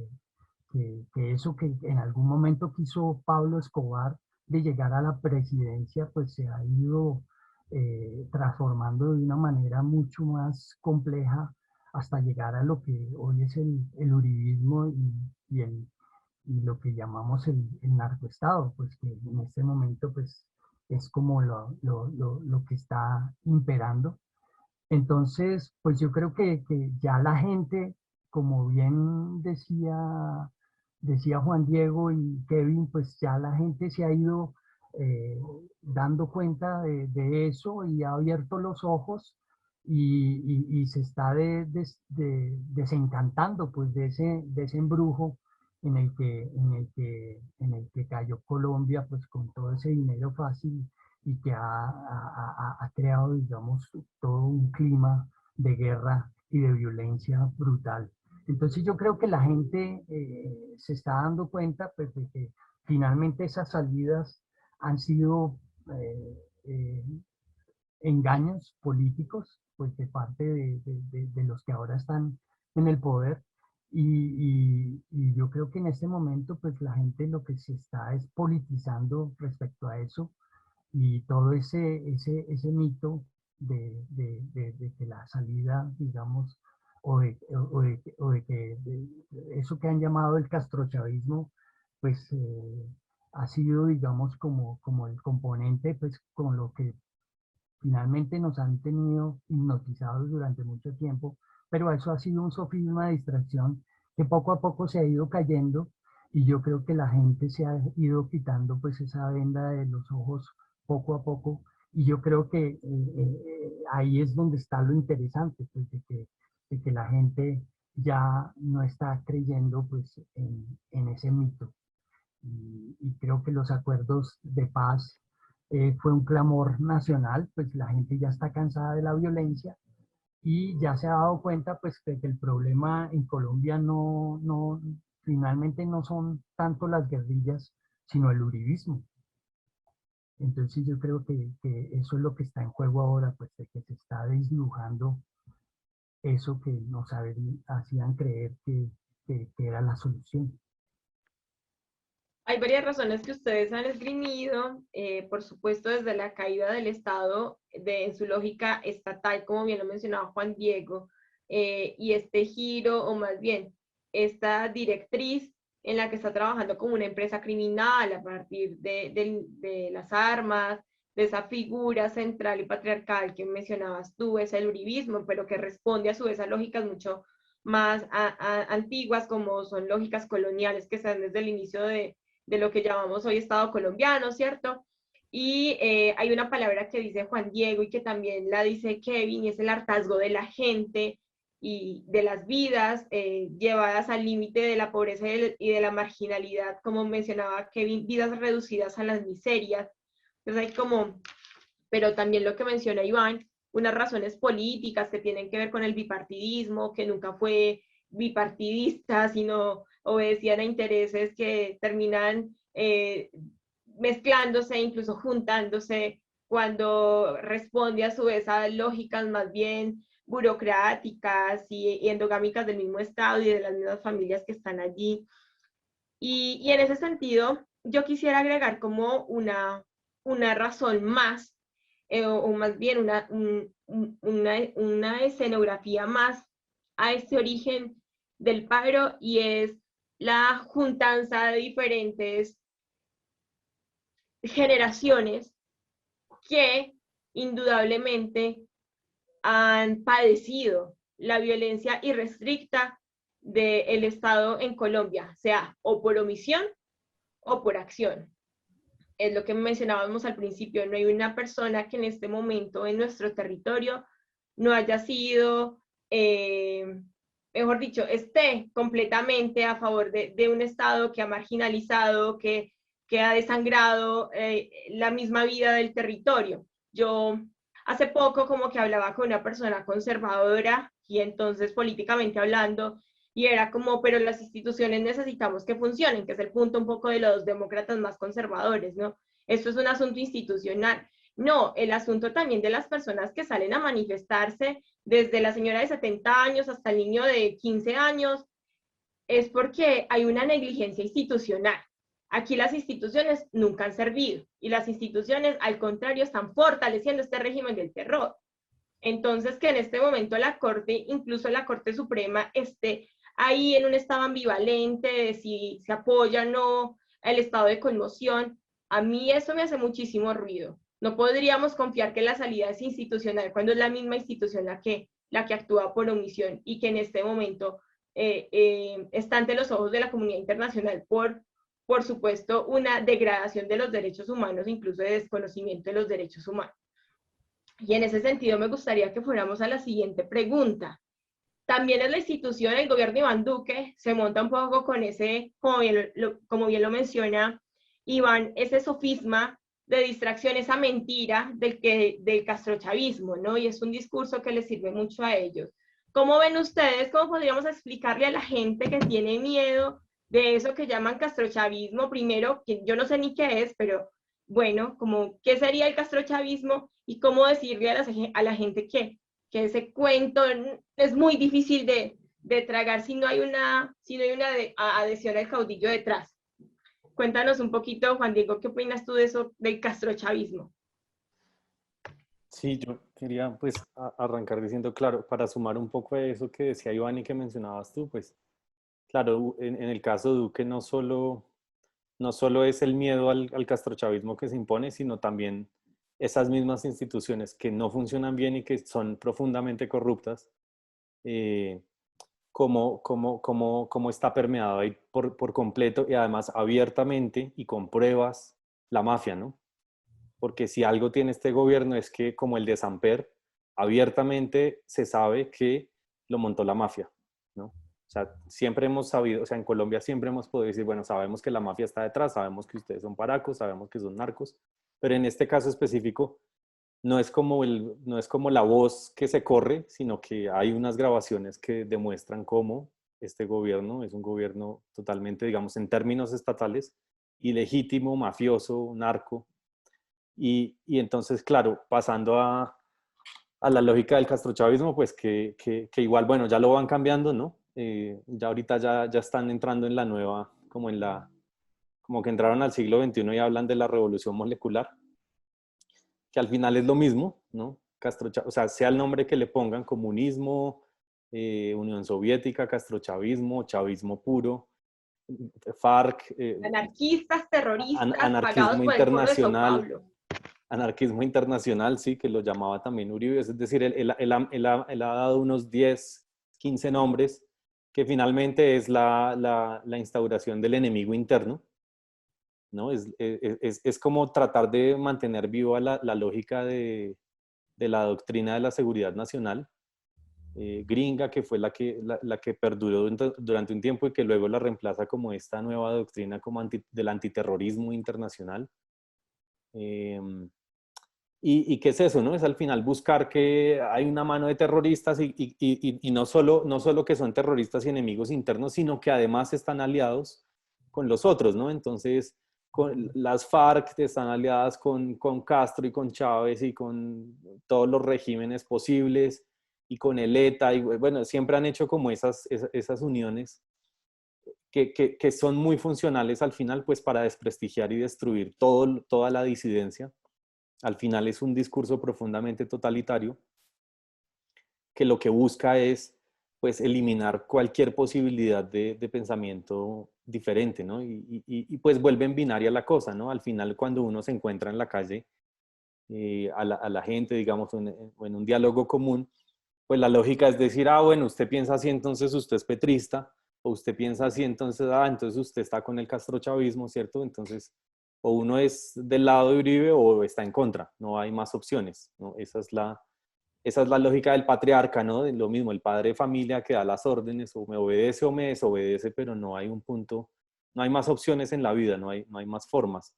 que eso que en algún momento quiso Pablo Escobar de llegar a la presidencia, pues se ha ido transformando de una manera mucho más compleja hasta llegar a lo que hoy es el uribismo y lo que llamamos el narcoestado, pues que en este momento pues es como lo que está imperando. Entonces, pues yo creo que ya la gente, como bien decía Juan Diego y Kevin, pues ya la gente se ha ido dando cuenta de eso y ha abierto los ojos y se está desencantando pues de ese embrujo en el que cayó Colombia pues con todo ese dinero fácil y que ha creado, digamos, todo un clima de guerra y de violencia brutal. Entonces yo creo que la gente se está dando cuenta pues, de que finalmente esas salidas han sido eh, engaños políticos pues, de parte de los que ahora están en el poder. Y yo creo que en este momento pues la gente lo que se está es politizando respecto a eso y todo ese mito de que la salida, digamos, o de que eso que han llamado el castrochavismo, pues ha sido, digamos, como el componente, pues con lo que finalmente nos han tenido hipnotizados durante mucho tiempo, pero eso ha sido un sofisma de distracción que poco a poco se ha ido cayendo y yo creo que la gente se ha ido quitando pues esa venda de los ojos poco a poco y yo creo que ahí es donde está lo interesante, pues de que la gente ya no está creyendo pues en ese mito y creo que los acuerdos de paz fue un clamor nacional, pues la gente ya está cansada de la violencia y ya se ha dado cuenta pues que el problema en Colombia finalmente no son tanto las guerrillas, sino el uribismo. Entonces yo creo que eso es lo que está en juego ahora, pues de que se está desdibujando eso que nos hacían creer que era la solución. Hay varias razones que ustedes han esgrimido, por supuesto desde la caída del Estado en su lógica estatal, como bien lo mencionaba Juan Diego, y este giro, o más bien, esta directriz en la que está trabajando como una empresa criminal a partir de las armas, de esa figura central y patriarcal que mencionabas tú, es el uribismo, pero que responde a su vez a lógicas mucho más antiguas, como son lógicas coloniales que están desde el inicio de lo que llamamos hoy Estado colombiano, ¿cierto? Y hay una palabra que dice Juan Diego y que también la dice Kevin, y es el hartazgo de la gente y de las vidas llevadas al límite de la pobreza y de la marginalidad, como mencionaba Kevin, vidas reducidas a las miserias. Entonces hay como, pero también lo que menciona Iván, unas razones políticas que tienen que ver con el bipartidismo, que nunca fue bipartidista, sino obedecían a intereses que terminan mezclándose, incluso juntándose, cuando responde a su vez a lógicas más bien burocráticas y endogámicas del mismo Estado y de las mismas familias que están allí. Y en ese sentido, yo quisiera agregar como una razón más, o más bien una escenografía más a este origen del paro, y es la juntanza de diferentes generaciones que indudablemente han padecido la violencia irrestricta del Estado en Colombia, sea o por omisión o por acción. Es lo que mencionábamos al principio, no hay una persona que en este momento en nuestro territorio no haya sido, mejor dicho, esté completamente a favor de un Estado que ha marginalizado, que ha desangrado la misma vida del territorio. Yo hace poco como que hablaba con una persona conservadora y entonces políticamente hablando, y era como, pero las instituciones necesitamos que funcionen, que es el punto un poco de los demócratas más conservadores, ¿no? Esto es un asunto institucional. No, el asunto también de las personas que salen a manifestarse, desde la señora de 70 años hasta el niño de 15 años, es porque hay una negligencia institucional. Aquí las instituciones nunca han servido y las instituciones, al contrario, están fortaleciendo este régimen del terror. Entonces, que en este momento la Corte, incluso la Corte Suprema, esté ahí en un estado ambivalente de si se apoya o no el estado de conmoción, a mí eso me hace muchísimo ruido. No podríamos confiar que la salida es institucional cuando es la misma institución la que actúa por omisión y que en este momento está ante los ojos de la comunidad internacional por supuesto, una degradación de los derechos humanos, incluso de desconocimiento de los derechos humanos. Y en ese sentido me gustaría que fuéramos a la siguiente pregunta. También en la institución, el gobierno de Iván Duque se monta un poco con ese, como bien lo menciona Iván, ese sofisma de distracción, esa mentira del castrochavismo, ¿no? Y es un discurso que les sirve mucho a ellos. ¿Cómo ven ustedes? ¿Cómo podríamos explicarle a la gente que tiene miedo de eso que llaman castrochavismo? Primero, que yo no sé ni qué es, pero bueno, como qué sería el castrochavismo y cómo decirle a la gente que ese cuento es muy difícil de tragar si no hay una adhesión al caudillo detrás. Cuéntanos un poquito, Juan Diego, ¿qué opinas tú de eso, del castrochavismo? Sí, yo quería pues arrancar diciendo, claro, para sumar un poco a eso que decía Iván y que mencionabas tú, pues claro, en el caso de Duque no solo es el miedo al castrochavismo que se impone, sino también esas mismas instituciones que no funcionan bien y que son profundamente corruptas, eh, como está permeado ahí por completo y además abiertamente y con pruebas la mafia, ¿no? Porque si algo tiene este gobierno es que, como el de Samper, abiertamente se sabe que lo montó la mafia, ¿no? O sea, siempre hemos sabido, o sea, en Colombia siempre hemos podido decir, bueno, sabemos que la mafia está detrás, sabemos que ustedes son paracos, sabemos que son narcos, pero en este caso específico no es como la voz que se corre, sino que hay unas grabaciones que demuestran cómo este gobierno es un gobierno totalmente, digamos, en términos estatales, ilegítimo, mafioso, narco. Y entonces, claro, pasando a la lógica del castrochavismo, pues que igual, bueno, ya lo van cambiando, ¿no? Ya ahorita ya están entrando en la nueva, como que entraron al siglo XXI y hablan de la revolución molecular, que al final es lo mismo, ¿no? O sea, sea el nombre que le pongan, comunismo, Unión Soviética, castrochavismo, chavismo puro, FARC, Anarquistas, terroristas, pagados anarquismo por el Foro de Sao internacional, Paulo. anarquismo internacional, sí, que lo llamaba también Uribe, es decir, él ha dado unos 10, 15 nombres, que finalmente es la instauración del enemigo interno, ¿no? Es como tratar de mantener viva la lógica de la doctrina de la seguridad nacional gringa, que fue la que perduró durante un tiempo y que luego la reemplaza como esta nueva doctrina como del antiterrorismo internacional. ¿Y qué es eso? ¿No? Es al final buscar que hay una mano de terroristas y no solo que son terroristas y enemigos internos, sino que además están aliados con los otros, ¿no? Entonces, las FARC están aliadas con Castro y con Chávez y con todos los regímenes posibles y con el ETA y bueno, siempre han hecho como esas uniones que son muy funcionales al final pues para desprestigiar y destruir toda la disidencia. Al final es un discurso profundamente totalitario que lo que busca es pues eliminar cualquier posibilidad de pensamiento diferente, ¿no? Pues vuelven binaria la cosa, ¿no? Al final cuando uno se encuentra en la calle a la gente, digamos, en un diálogo común, pues la lógica es decir, ah, bueno, usted piensa así, entonces usted es petrista, o usted piensa así, entonces, entonces usted está con el castrochavismo, ¿cierto? Entonces, o uno es del lado de Uribe o está en contra, no hay más opciones, ¿no? Esa es la lógica del patriarca, ¿no? De lo mismo, el padre de familia que da las órdenes, o me obedece o me desobedece, pero no hay un punto, no hay más opciones en la vida, no hay más formas.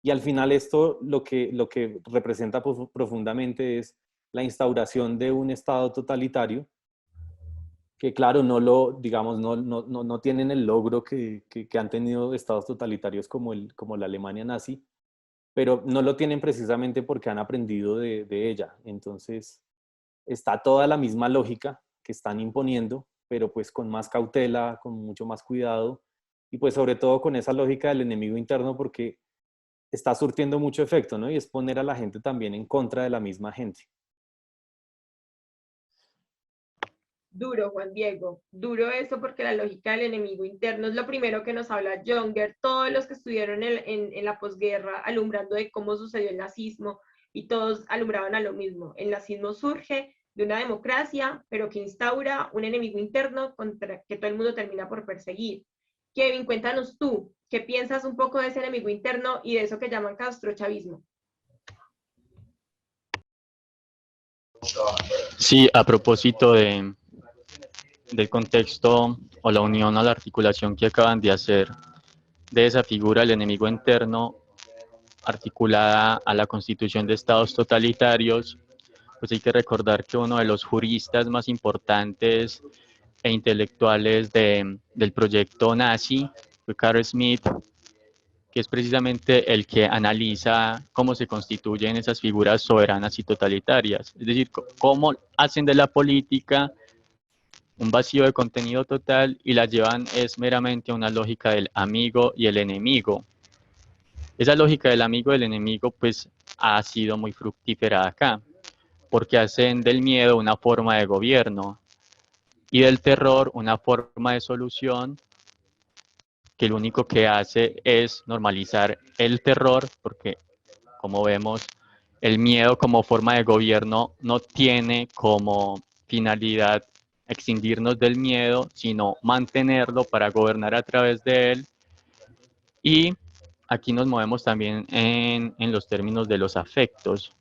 Y al final esto lo que representa profundamente es la instauración de un Estado totalitario que claro, digamos, no tienen el logro que han tenido estados totalitarios como la Alemania nazi, pero no lo tienen precisamente porque han aprendido de ella. Entonces, está toda la misma lógica que están imponiendo pero pues con más cautela, con mucho más cuidado, y pues sobre todo con esa lógica del enemigo interno, porque está surtiendo mucho efecto, ¿no? Y es poner a la gente también en contra de la misma gente. Duro, Juan Diego, duro eso porque la lógica del enemigo interno es lo primero que nos habla Junger, todos los que estuvieron en la posguerra alumbrando de cómo sucedió el nazismo y todos alumbraban a lo mismo. El nazismo surge de una democracia, pero que instaura un enemigo interno contra que todo el mundo termina por perseguir. Kevin, cuéntanos tú, ¿qué piensas un poco de ese enemigo interno y de eso que llaman castrochavismo? Sí, a propósito del contexto o la unión o la articulación que acaban de hacer de esa figura del enemigo interno articulada a la constitución de estados totalitarios, pues hay que recordar que uno de los juristas más importantes e intelectuales del proyecto nazi fue Carl Smith, que es precisamente el que analiza cómo se constituyen esas figuras soberanas y totalitarias, es decir, cómo hacen de la política un vacío de contenido total y la llevan es meramente a una lógica del amigo y el enemigo. Esa lógica del amigo y el enemigo pues ha sido muy fructífera acá, porque hacen del miedo una forma de gobierno y del terror una forma de solución que lo único que hace es normalizar el terror, porque como vemos, el miedo como forma de gobierno no tiene como finalidad extinguirnos del miedo, sino mantenerlo para gobernar a través de él. Y aquí nos movemos también en los términos de los afectos.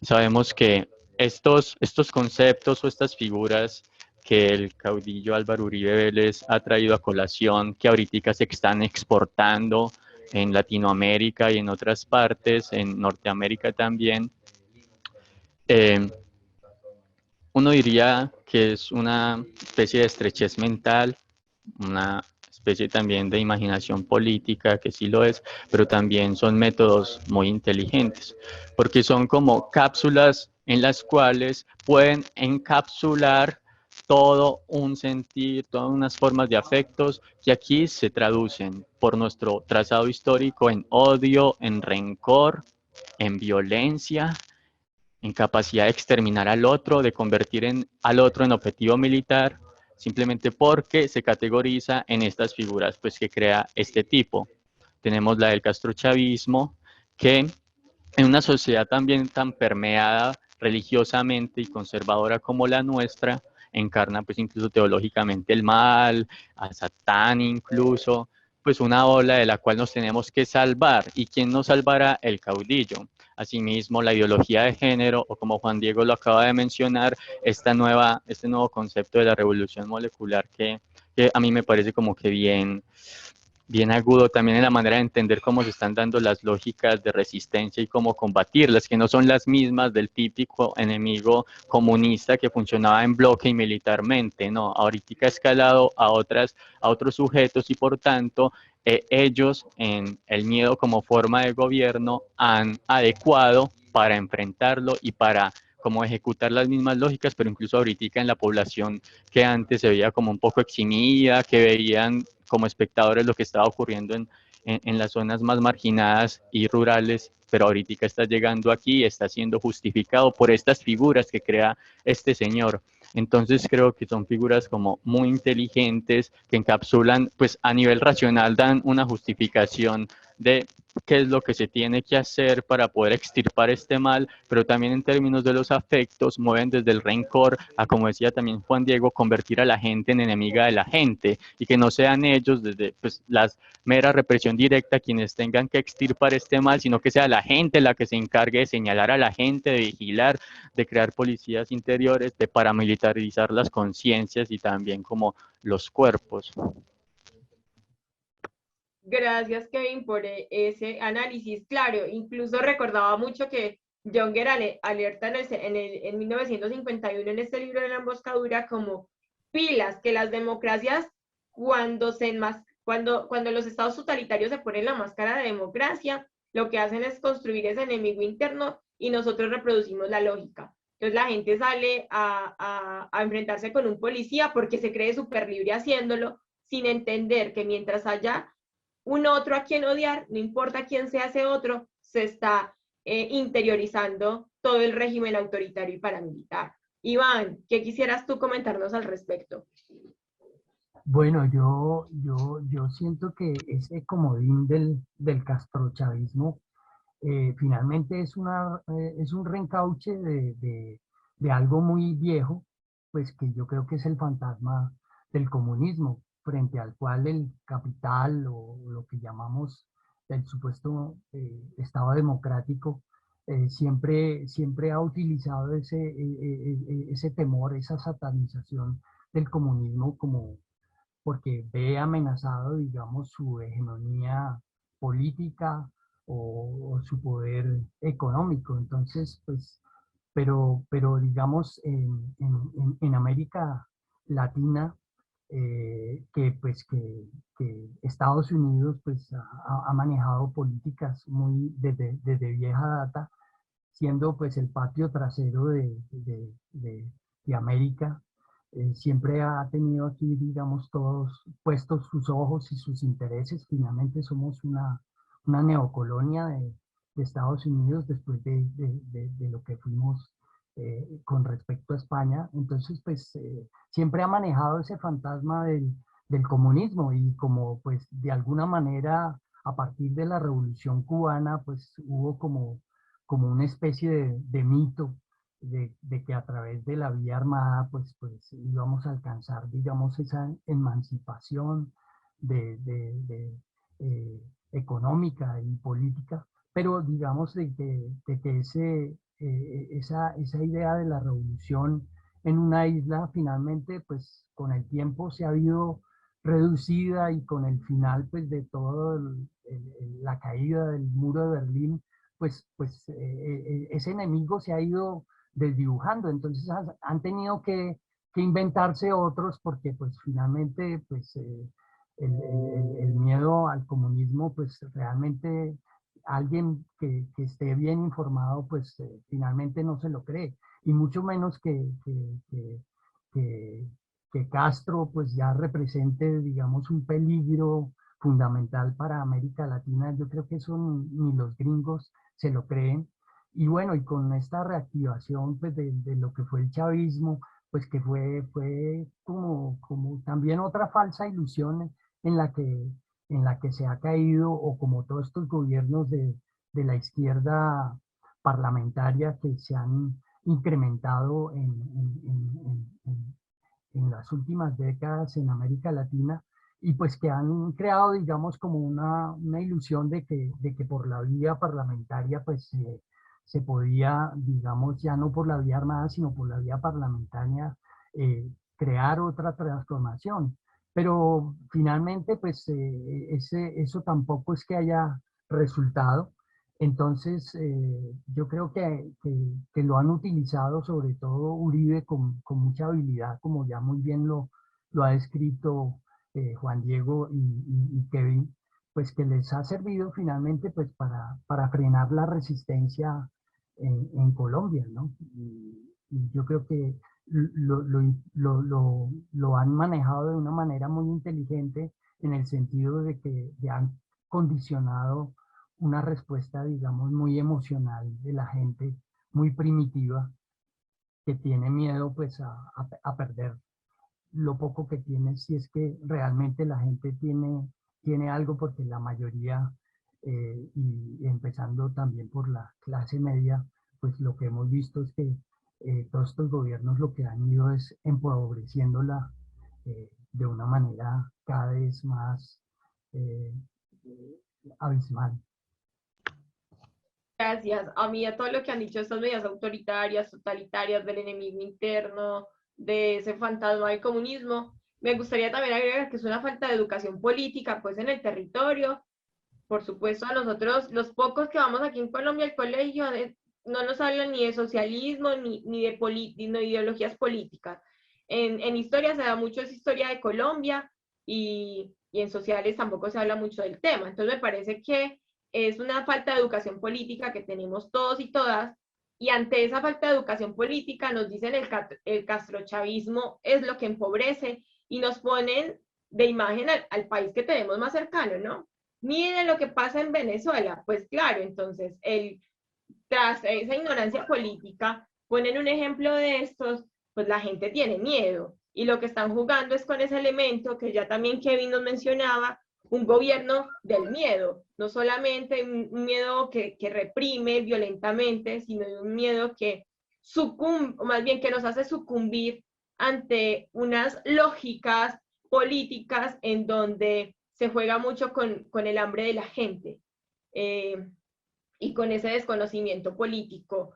Sabemos que estos conceptos o estas figuras que el caudillo Álvaro Uribe Vélez ha traído a colación, que ahorita se están exportando en Latinoamérica y en otras partes, en Norteamérica también, uno diría que es una especie de estrechez mental, una especie también de imaginación política, que sí lo es, pero también son métodos muy inteligentes, porque son como cápsulas en las cuales pueden encapsular todo un sentir, todas unas formas de afectos que aquí se traducen por nuestro trazado histórico en odio, en rencor, en violencia, en capacidad de exterminar al otro, de convertir al otro en objetivo militar, simplemente porque se categoriza en estas figuras pues, que crea este tipo. Tenemos la del castrochavismo, que en una sociedad también tan permeada religiosamente y conservadora como la nuestra, encarna pues incluso teológicamente el mal, a Satán incluso, pues una ola de la cual nos tenemos que salvar. ¿Y quién nos salvará? El caudillo. Asimismo, la ideología de género, o como Juan Diego lo acaba de mencionar, este nuevo concepto de la revolución molecular que a mí me parece como que bien agudo también en la manera de entender cómo se están dando las lógicas de resistencia y cómo combatirlas, que no son las mismas del típico enemigo comunista que funcionaba en bloque y militarmente, no, ahorita ha escalado a otros sujetos y por tanto ellos en el miedo como forma de gobierno han adecuado para enfrentarlo y para como ejecutar las mismas lógicas, pero incluso ahorita en la población que antes se veía como un poco eximida, que veían como espectadores lo que estaba ocurriendo en las zonas más marginadas y rurales, pero ahorita está llegando aquí y está siendo justificado por estas figuras que crea este señor. Entonces creo que son figuras como muy inteligentes que encapsulan, pues a nivel racional dan una justificación de qué es lo que se tiene que hacer para poder extirpar este mal, pero también en términos de los afectos mueven desde el rencor a, como decía también Juan Diego, convertir a la gente en enemiga de la gente y que no sean ellos desde pues, la mera represión directa quienes tengan que extirpar este mal, sino que sea la gente la que se encargue de señalar a la gente, de vigilar, de crear policías interiores, de paramilitarizar las conciencias y también como los cuerpos. Gracias, Kevin, por ese análisis. Claro, incluso recordaba mucho que Junger alerta en 1951 en este libro de la emboscadura como pilas, que las democracias cuando los estados totalitarios se ponen la máscara de democracia, lo que hacen es construir ese enemigo interno y nosotros reproducimos la lógica. Entonces la gente sale a enfrentarse con un policía porque se cree súper libre haciéndolo, sin entender que mientras haya un otro a quien odiar, no importa quién sea ese otro, se está interiorizando todo el régimen autoritario y paramilitar. Iván, ¿qué quisieras tú comentarnos al respecto? Bueno, yo siento que ese comodín del castrochavismo finalmente es un reencauche de algo muy viejo, pues que yo creo que es el fantasma del comunismo, frente al cual el capital o lo que llamamos el supuesto Estado democrático siempre ha utilizado ese temor, esa satanización del comunismo como porque ve amenazado, digamos, su hegemonía política o su poder económico. Entonces, pues, pero digamos, en América Latina, que Estados Unidos pues, ha manejado políticas muy desde vieja data, siendo pues el patio trasero de América. Siempre ha tenido aquí, digamos, todos puestos sus ojos y sus intereses. Finalmente somos una neocolonia de Estados Unidos después de lo que fuimos con respecto a España. Entonces, pues siempre ha manejado ese fantasma del comunismo y como pues de alguna manera a partir de la Revolución Cubana, pues hubo como una especie de mito de que a través de la vía armada pues íbamos a alcanzar, digamos, esa emancipación económica y política, pero digamos de que esa idea de la revolución en una isla finalmente pues con el tiempo se ha ido reducida y con el final pues de todo la caída del muro de Berlín ese enemigo se ha ido desdibujando, entonces han tenido que inventarse otros porque pues finalmente pues el miedo al comunismo pues realmente alguien que esté bien informado pues finalmente no se lo cree y mucho menos que, que Castro pues ya represente digamos un peligro fundamental para América Latina, yo creo que eso ni los gringos se lo creen. Y bueno, y con esta reactivación pues, de lo que fue el chavismo, pues que fue como también otra falsa ilusión en la que se ha caído, o como todos estos gobiernos de la izquierda parlamentaria que se han incrementado en las últimas décadas en América Latina, y pues que han creado, digamos, como una ilusión de que por la vía parlamentaria, pues se podía, digamos, ya no por la vía armada, sino por la vía parlamentaria, crear otra transformación. Pero finalmente, pues eso tampoco es que haya resultado. Entonces, yo creo que lo han utilizado, sobre todo Uribe, con mucha habilidad, como ya muy bien lo ha descrito Juan Diego y Kevin, pues que les ha servido finalmente pues para frenar la resistencia en Colombia, ¿no? Y yo creo que lo han manejado de una manera muy inteligente en el sentido de que han condicionado una respuesta, digamos, muy emocional de la gente, muy primitiva, que tiene miedo pues a perder lo poco que tiene, si es que realmente la gente tiene algo, porque la mayoría, y empezando también por la clase media, pues lo que hemos visto es que todos estos gobiernos lo que han ido es empobreciéndola de una manera cada vez más eh, abismal. Gracias. A mí, a todo lo que han dicho estas medidas autoritarias, totalitarias, del enemigo interno, de ese fantasma del comunismo, me gustaría también agregar que es una falta de educación política, pues en el territorio. Por supuesto, a nosotros, los pocos que vamos aquí en Colombia al colegio, no nos hablan ni de socialismo ni de ideologías políticas. En historia se da mucho esa historia de Colombia y en sociales tampoco se habla mucho del tema. Entonces me parece que es una falta de educación política que tenemos todos y todas Y ante esa falta de educación política nos dicen el castrochavismo es lo que empobrece y nos ponen de imagen al país que tenemos más cercano, ¿no? Miren lo que pasa en Venezuela. Pues claro, entonces, tras esa ignorancia política, ponen un ejemplo de estos, pues la gente tiene miedo. Y lo que están jugando es con ese elemento que ya también Kevin nos mencionaba, un gobierno del miedo, no solamente un miedo que reprime violentamente, sino un miedo que sucumbe, o más bien que nos hace sucumbir ante unas lógicas políticas en donde se juega mucho con el hambre de la gente y con ese desconocimiento político.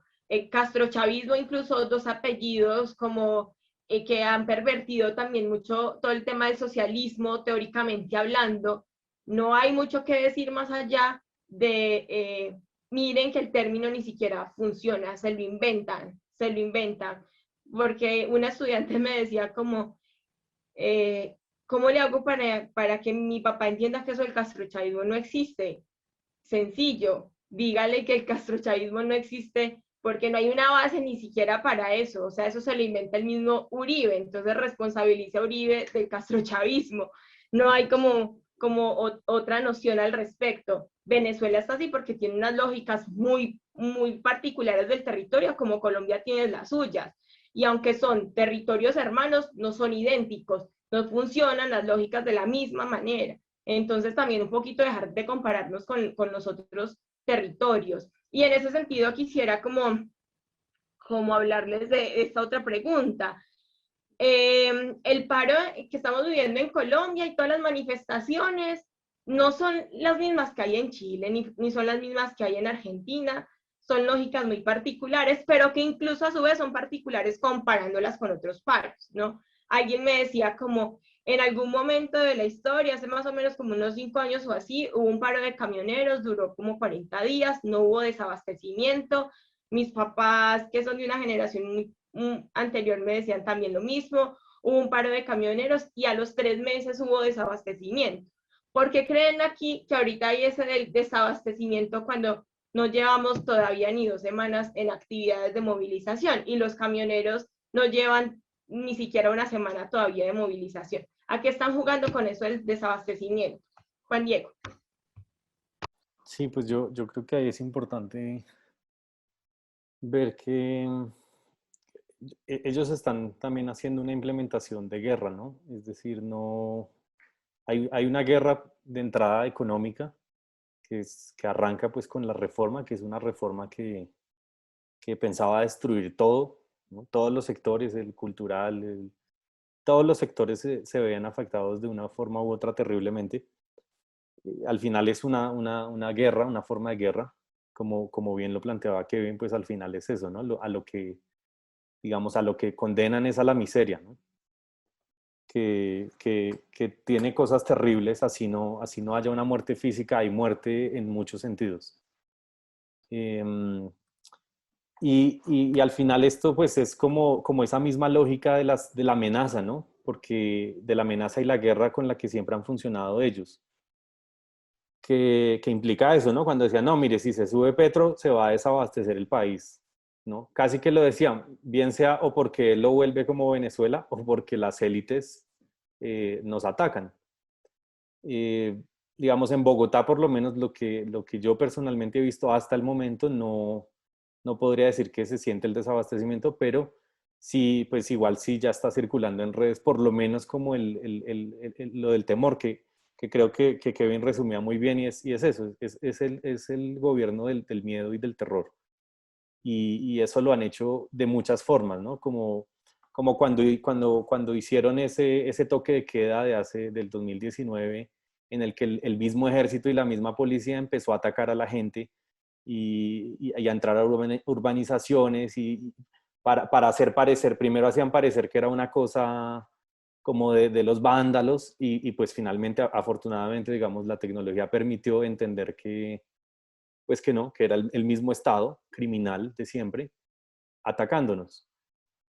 Castrochavismo, incluso dos apellidos como que han pervertido también mucho todo el tema del socialismo, teóricamente hablando. No hay mucho que decir más allá de, miren que el término ni siquiera funciona, se lo inventan. Porque una estudiante me decía como, ¿cómo le hago para que mi papá entienda que eso del castrochavismo no existe? Sencillo, dígale que el castrochavismo no existe porque no hay una base ni siquiera para eso, o sea, eso se lo inventa el mismo Uribe, entonces responsabiliza a Uribe del castrochavismo, no hay como otra noción al respecto. Venezuela está así porque tiene unas lógicas muy particulares del territorio, como Colombia tiene las suyas, y aunque son territorios hermanos, no son idénticos, no funcionan las lógicas de la misma manera. Entonces también un poquito dejar de compararnos con los otros territorios. Y en ese sentido quisiera como hablarles de esta otra pregunta. El paro que estamos viviendo en Colombia y todas las manifestaciones no son las mismas que hay en Chile, ni son las mismas que hay en Argentina, son lógicas muy particulares, pero que incluso a su vez son particulares comparándolas con otros paros, ¿no? Alguien me decía como, en algún momento de la historia, hace más o menos como unos 5 años o así, hubo un paro de camioneros, duró como 40 días, no hubo desabastecimiento. Mis papás, que son de una generación anterior, me decían también lo mismo, hubo un paro de camioneros y a los 3 meses hubo desabastecimiento. ¿Por qué creen aquí que ahorita hay ese desabastecimiento cuando no llevamos todavía ni 2 semanas en actividades de movilización y los camioneros no llevan ni siquiera una semana todavía de movilización? ¿A qué están jugando con eso del desabastecimiento? Juan Diego. Sí, pues yo creo que ahí es importante ver que ellos están también haciendo una implementación de guerra, ¿no? Es decir, no hay una guerra de entrada económica que arranca pues con la reforma, que es una reforma que pensaba destruir todo, ¿no? Todos los sectores, el cultural, todos los sectores se veían afectados de una forma u otra terriblemente. Al final es una guerra, una forma de guerra, como bien lo planteaba Kevin, pues al final es eso, ¿no? A lo que, digamos, a lo que condenan es a la miseria, ¿no? Que tiene cosas terribles, así no haya una muerte física, hay muerte en muchos sentidos. Y al final esto pues es como esa misma lógica de la amenaza, ¿no? Porque de la amenaza y la guerra con la que siempre han funcionado ellos. Que implica eso, ¿no? Cuando decían, no, mire, si se sube Petro, se va a desabastecer el país, ¿no? Casi que lo decían, bien sea o porque él lo vuelve como Venezuela o porque las élites nos atacan. Digamos, en Bogotá, por lo menos lo que yo personalmente he visto hasta el momento, no podría decir que se siente el desabastecimiento, pero sí, pues igual sí ya está circulando en redes, por lo menos como lo del temor, que creo que Kevin resumía muy bien, y es eso, es el gobierno del miedo y del terror. Y eso lo han hecho de muchas formas, ¿no? Como cuando hicieron ese toque de queda del 2019, en el que el mismo ejército y la misma policía empezó a atacar a la gente y a entrar a urbanizaciones y para hacer parecer, primero hacían parecer que era una cosa como de los vándalos y pues finalmente, afortunadamente, digamos, la tecnología permitió entender pues que no, que era el mismo Estado criminal de siempre atacándonos.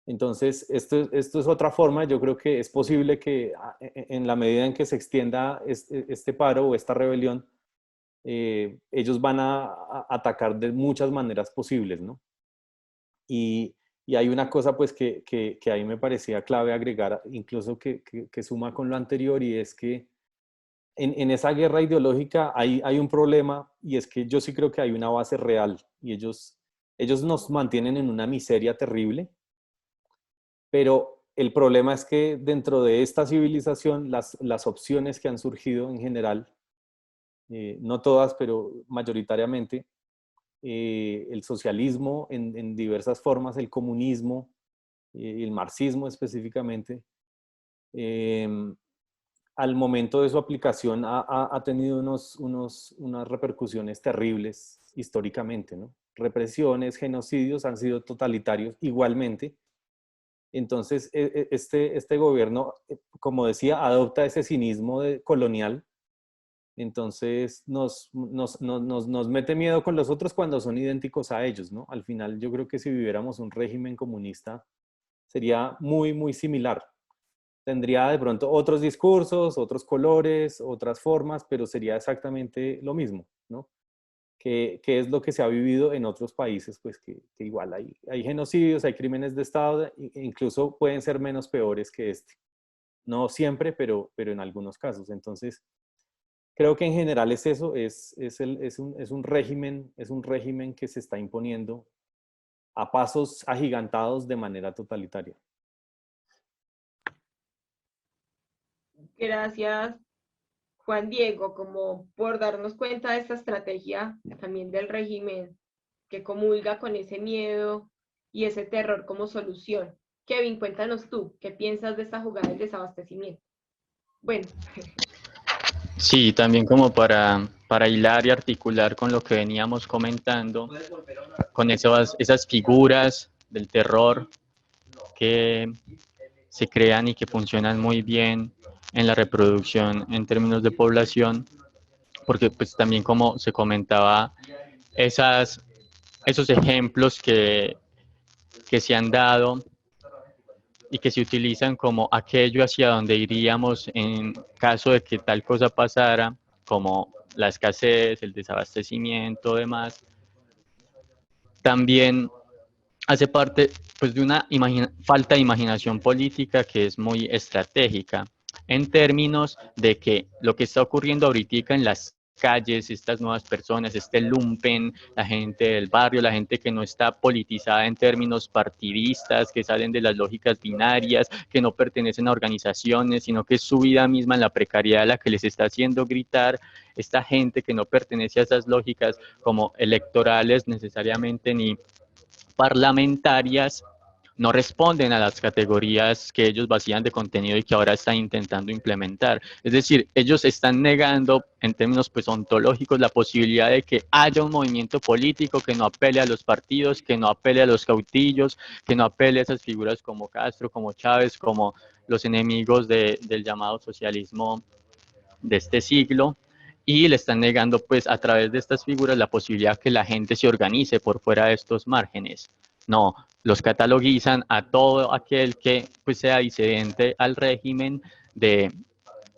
Entonces, esto es otra forma. Yo creo que es posible que en la medida en que se extienda este paro o esta rebelión, ellos van a atacar de muchas maneras posibles, ¿no? Y hay una cosa pues que ahí me parecía clave agregar, incluso que suma con lo anterior, y es que en esa guerra ideológica hay un problema, y es que yo sí creo que hay una base real, y ellos nos mantienen en una miseria terrible, pero el problema es que dentro de esta civilización las opciones que han surgido en general, no todas, pero mayoritariamente, el socialismo en diversas formas, el comunismo, el marxismo específicamente, al momento de su aplicación ha tenido unas repercusiones terribles históricamente, ¿no? Represiones, genocidios han sido totalitarios igualmente. Entonces, este gobierno, como decía, adopta ese cinismo colonial. Entonces nos mete miedo con los otros cuando son idénticos a ellos, ¿no? Al final yo creo que si viviéramos un régimen comunista sería muy, muy similar. Tendría de pronto otros discursos, otros colores, otras formas, pero sería exactamente lo mismo, ¿no? Que es lo que se ha vivido en otros países, pues que igual hay genocidios, hay crímenes de Estado, e incluso pueden ser menos peores que este. No siempre, pero en algunos casos. Entonces, creo que en general es eso, es un régimen que se está imponiendo a pasos agigantados de manera totalitaria. Gracias, Juan Diego, como por darnos cuenta de esta estrategia también del régimen que comulga con ese miedo y ese terror como solución. Kevin, cuéntanos tú, ¿qué piensas de esta jugada del desabastecimiento? Bueno. Sí, también como para hilar y articular con lo que veníamos comentando, con esas figuras del terror que se crean y que funcionan muy bien en la reproducción en términos de población, porque pues también como se comentaba, esos ejemplos que se han dado y que se utilizan como aquello hacia donde iríamos en caso de que tal cosa pasara, como la escasez, el desabastecimiento, demás, también hace parte pues, de una falta de imaginación política que es muy estratégica, en términos de que lo que está ocurriendo ahorita en las calles, estas nuevas personas, este lumpen, la gente del barrio, la gente que no está politizada en términos partidistas, que salen de las lógicas binarias, que no pertenecen a organizaciones, sino que es su vida misma en la precariedad la que les está haciendo gritar, esta gente que no pertenece a esas lógicas como electorales necesariamente ni parlamentarias, no responden a las categorías que ellos vacían de contenido y que ahora están intentando implementar. Es decir, ellos están negando en términos pues ontológicos la posibilidad de que haya un movimiento político que no apele a los partidos, que no apele a los cautillos, que no apele a esas figuras como Castro, como Chávez, como los enemigos del llamado socialismo de este siglo, y le están negando pues a través de estas figuras la posibilidad que la gente se organice por fuera de estos márgenes. No, los catalogizan a todo aquel que pues sea disidente al régimen de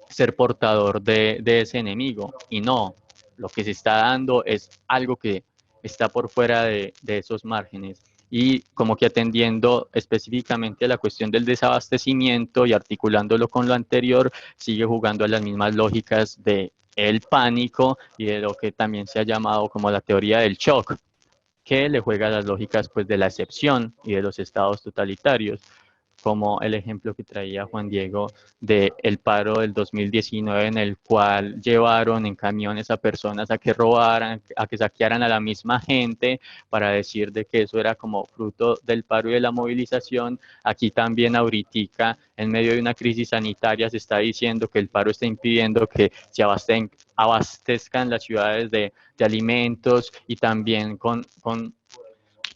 ser portador de ese enemigo, y no, lo que se está dando es algo que está por fuera de esos márgenes. Y como que atendiendo específicamente a la cuestión del desabastecimiento y articulándolo con lo anterior, sigue jugando a las mismas lógicas de el pánico y de lo que también se ha llamado como la teoría del shock, que le juega a las lógicas pues de la excepción y de los estados totalitarios, como el ejemplo que traía Juan Diego del paro del 2019, en el cual llevaron en camiones a personas a que robaran, a que saquearan a la misma gente, para decir de que eso era como fruto del paro y de la movilización. Aquí también ahorita, en medio de una crisis sanitaria, se está diciendo que el paro está impidiendo que se abastezcan las ciudades de alimentos, y también con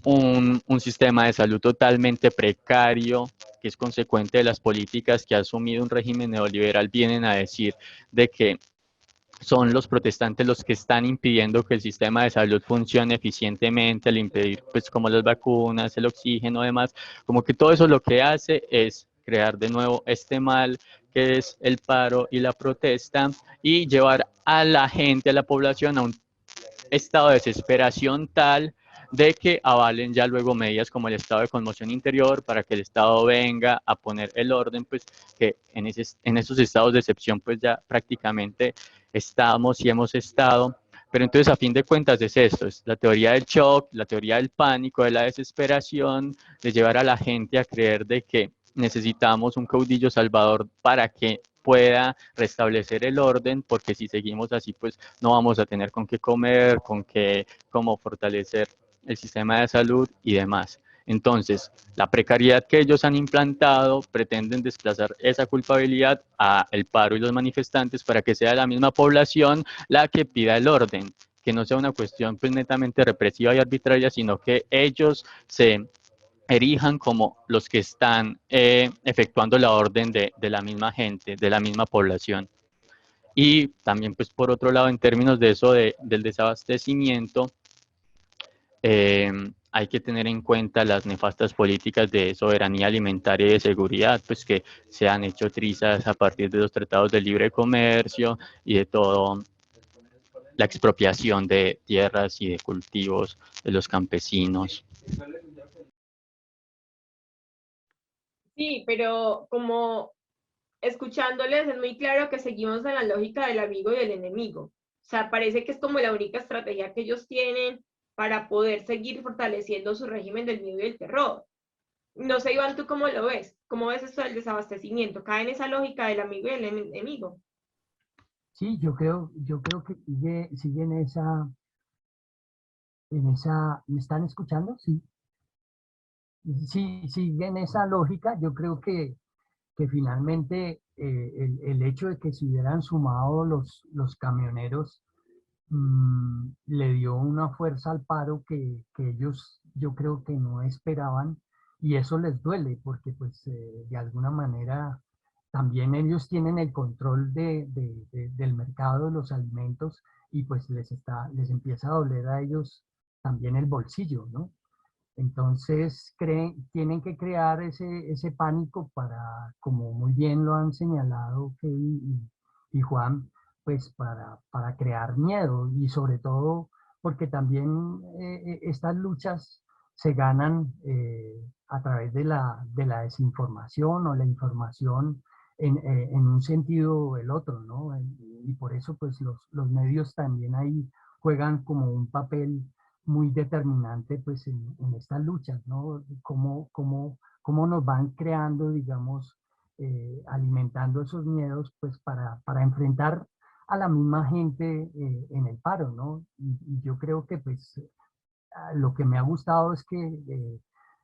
un sistema de salud totalmente precario, que es consecuente de las políticas que ha asumido un régimen neoliberal. Vienen a decir de que son los protestantes los que están impidiendo que el sistema de salud funcione eficientemente, al impedir pues como las vacunas, el oxígeno, demás, como que todo eso lo que hace es crear de nuevo este mal que es el paro y la protesta, y llevar a la gente, a la población, a un estado de desesperación tal de que avalen ya luego medidas como el estado de conmoción interior para que el Estado venga a poner el orden, pues que en esos estados de excepción pues ya prácticamente estamos y hemos estado. Pero entonces, a fin de cuentas, es esto, es la teoría del shock, la teoría del pánico, de la desesperación, de llevar a la gente a creer de que necesitamos un caudillo salvador para que pueda restablecer el orden, porque si seguimos así, pues no vamos a tener con qué comer, con qué, cómo fortalecer el sistema de salud y demás. Entonces, la precariedad que ellos han implantado pretenden desplazar esa culpabilidad al paro y los manifestantes para que sea la misma población la que pida el orden, que no sea una cuestión pues netamente represiva y arbitraria, sino que ellos se erijan como los que están efectuando la orden de la misma gente, de la misma población. Y también pues por otro lado, en términos de eso del desabastecimiento, hay que tener en cuenta las nefastas políticas de soberanía alimentaria y de seguridad, pues que se han hecho trizas a partir de los tratados de libre comercio y de todo la expropiación de tierras y de cultivos de los campesinos. Sí, pero como escuchándoles es muy claro que seguimos en la lógica del amigo y del enemigo. O sea, parece que es como la única estrategia que ellos tienen para poder seguir fortaleciendo su régimen del miedo y el terror. No sé, Iván, ¿tú cómo lo ves? ¿Cómo ves esto del desabastecimiento? ¿Cae en esa lógica del amigo y del enemigo? Sí, yo creo que sigue ¿me están escuchando? Sí, sí, sigue en esa lógica. Yo creo que finalmente el hecho de que se hubieran sumado los camioneros le dio una fuerza al paro que ellos yo creo que no esperaban y eso les duele porque pues de alguna manera también ellos tienen el control del mercado de los alimentos y pues les empieza a doler a ellos también el bolsillo, ¿no? Entonces tienen que crear ese pánico para, como muy bien lo han señalado Kevin y Juan, pues para crear miedo y sobre todo porque también estas luchas se ganan a través de la desinformación o la información en un sentido o el otro, ¿no? Y por eso pues los medios también ahí juegan como un papel muy determinante pues en estas luchas, ¿no? Cómo nos van creando, digamos, alimentando esos miedos pues para enfrentar a la misma gente en el paro, ¿no? Y yo creo que pues lo que me ha gustado es que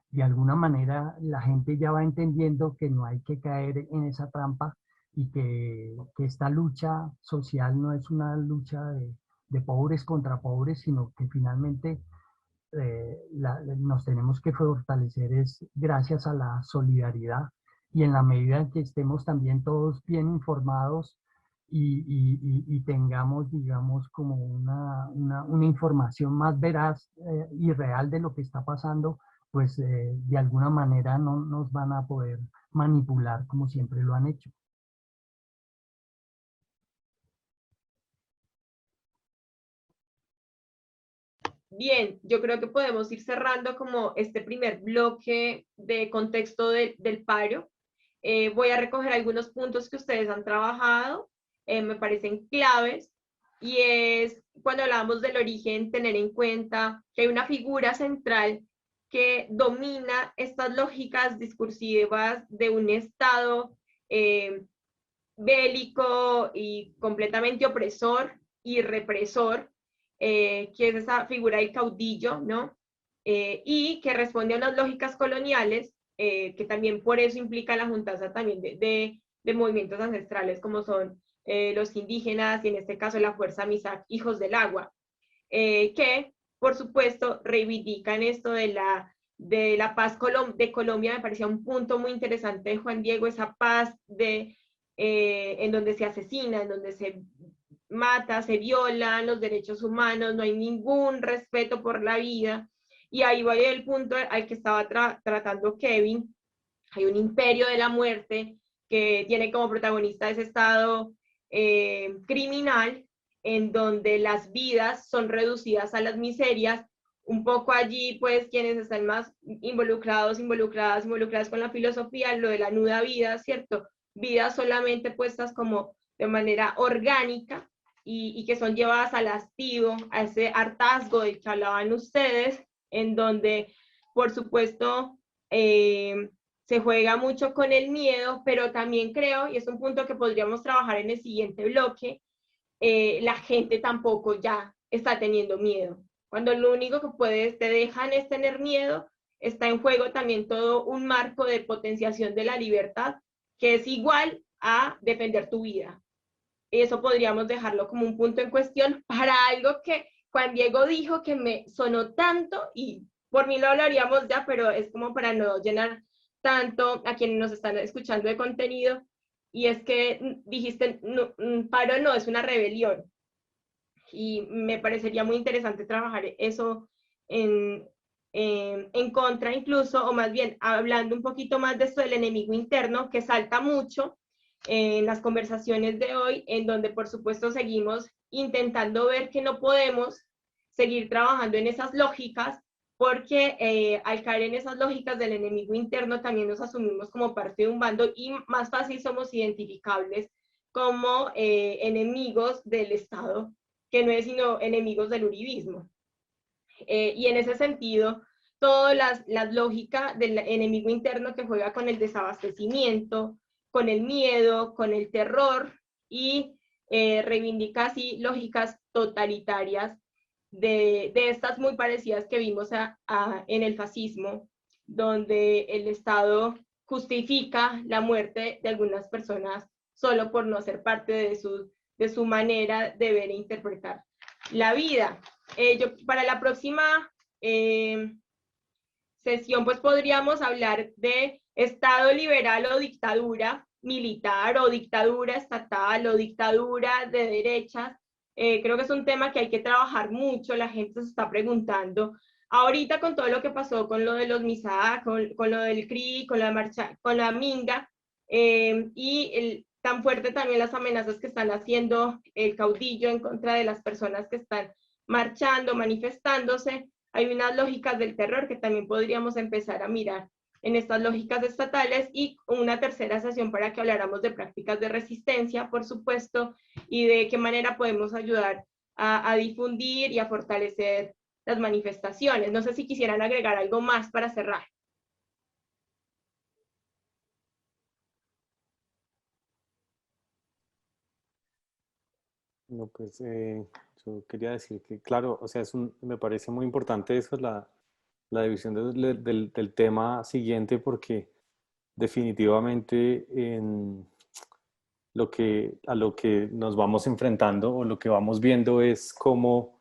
de alguna manera la gente ya va entendiendo que no hay que caer en esa trampa y que esta lucha social no es una lucha de pobres contra pobres, sino que finalmente nos tenemos que fortalecer es gracias a la solidaridad y en la medida en que estemos también todos bien informados y tengamos, digamos, como una información más veraz y real de lo que está pasando, pues de alguna manera no nos van a poder manipular como siempre lo han hecho. Bien, yo creo que podemos ir cerrando como este primer bloque de contexto del paro. Voy a recoger algunos puntos que ustedes han trabajado, me parecen claves, y es cuando hablamos del origen, tener en cuenta que hay una figura central que domina estas lógicas discursivas de un Estado bélico y completamente opresor y represor, que es esa figura del caudillo, ¿no? Y que responde a unas lógicas coloniales, que también por eso implica la juntanza también de movimientos ancestrales como son los indígenas y en este caso la Fuerza Misak, Hijos del Agua, que por supuesto reivindican esto de la paz de Colombia. Me parecía un punto muy interesante de Juan Diego, esa paz en donde se asesina, en donde se mata, se violan los derechos humanos, no hay ningún respeto por la vida. Y ahí va el punto al que estaba tratando Kevin. Hay un imperio de la muerte que tiene como protagonista ese estado criminal en donde las vidas son reducidas a las miserias un poco allí, pues, quienes están más involucrados con la filosofía, lo de la nuda vida, ¿cierto? Vidas solamente puestas como de manera orgánica y que son llevadas al hastío, a ese hartazgo del que hablaban ustedes, en donde, por supuesto, se juega mucho con el miedo, pero también creo, y es un punto que podríamos trabajar en el siguiente bloque, la gente tampoco ya está teniendo miedo. Cuando lo único que te dejan es tener miedo, está en juego también todo un marco de potenciación de la libertad, que es igual a defender tu vida. Y eso podríamos dejarlo como un punto en cuestión para algo que Juan Diego dijo que me sonó tanto, y por mí lo hablaríamos ya, pero es como para no llenar tanto a quienes nos están escuchando de contenido, y es que dijiste, no, paro no, es una rebelión. Y me parecería muy interesante trabajar eso en contra incluso, o más bien hablando un poquito más de esto del enemigo interno, que salta mucho en las conversaciones de hoy, en donde por supuesto seguimos intentando ver que no podemos seguir trabajando en esas lógicas, porque al caer en esas lógicas del enemigo interno también nos asumimos como parte de un bando y más fácil somos identificables como enemigos del Estado, que no es sino enemigos del uribismo. Y en ese sentido, todas las lógicas del enemigo interno que juega con el desabastecimiento, con el miedo, con el terror, y reivindica así lógicas totalitarias de estas muy parecidas que vimos en el fascismo, donde el Estado justifica la muerte de algunas personas solo por no ser parte de su manera de ver e interpretar la vida. Para la próxima sesión, pues podríamos hablar de Estado liberal o dictadura militar, o dictadura estatal, o dictadura de derechas. Creo que es un tema que hay que trabajar mucho, la gente se está preguntando. Ahorita con todo lo que pasó con lo de los MISA, con lo del CRI, con la marcha, con la Minga, tan fuerte también las amenazas que están haciendo el caudillo en contra de las personas que están marchando, manifestándose. Hay unas lógicas del terror que también podríamos empezar a mirar en estas lógicas estatales, y una tercera sesión para que habláramos de prácticas de resistencia, por supuesto, y de qué manera podemos ayudar a difundir y a fortalecer las manifestaciones. No sé si quisieran agregar algo más para cerrar. No, pues yo quería decir que, claro, o sea, me parece muy importante eso, la división del tema siguiente, porque definitivamente a lo que nos vamos enfrentando o lo que vamos viendo es cómo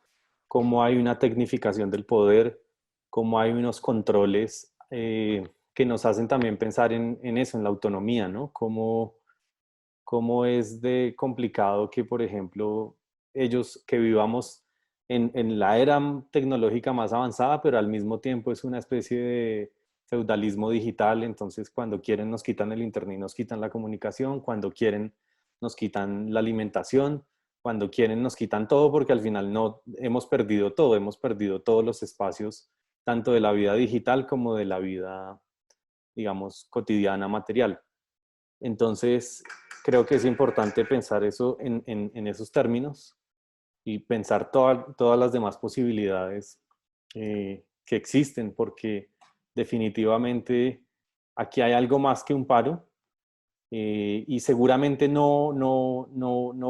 hay una tecnificación del poder, cómo hay unos controles que nos hacen también pensar en eso, en la autonomía, ¿no? Cómo es de complicado que, por ejemplo, que vivamos en la era tecnológica más avanzada, pero al mismo tiempo es una especie de feudalismo digital. Entonces cuando quieren nos quitan el internet y nos quitan la comunicación, cuando quieren nos quitan la alimentación, cuando quieren nos quitan todo, porque al final no hemos perdido todo, hemos perdido todos los espacios, tanto de la vida digital como de la vida, digamos, cotidiana, material. Entonces, creo que es importante pensar eso en esos términos y pensar todas las demás posibilidades que existen, porque definitivamente aquí hay algo más que un paro y seguramente no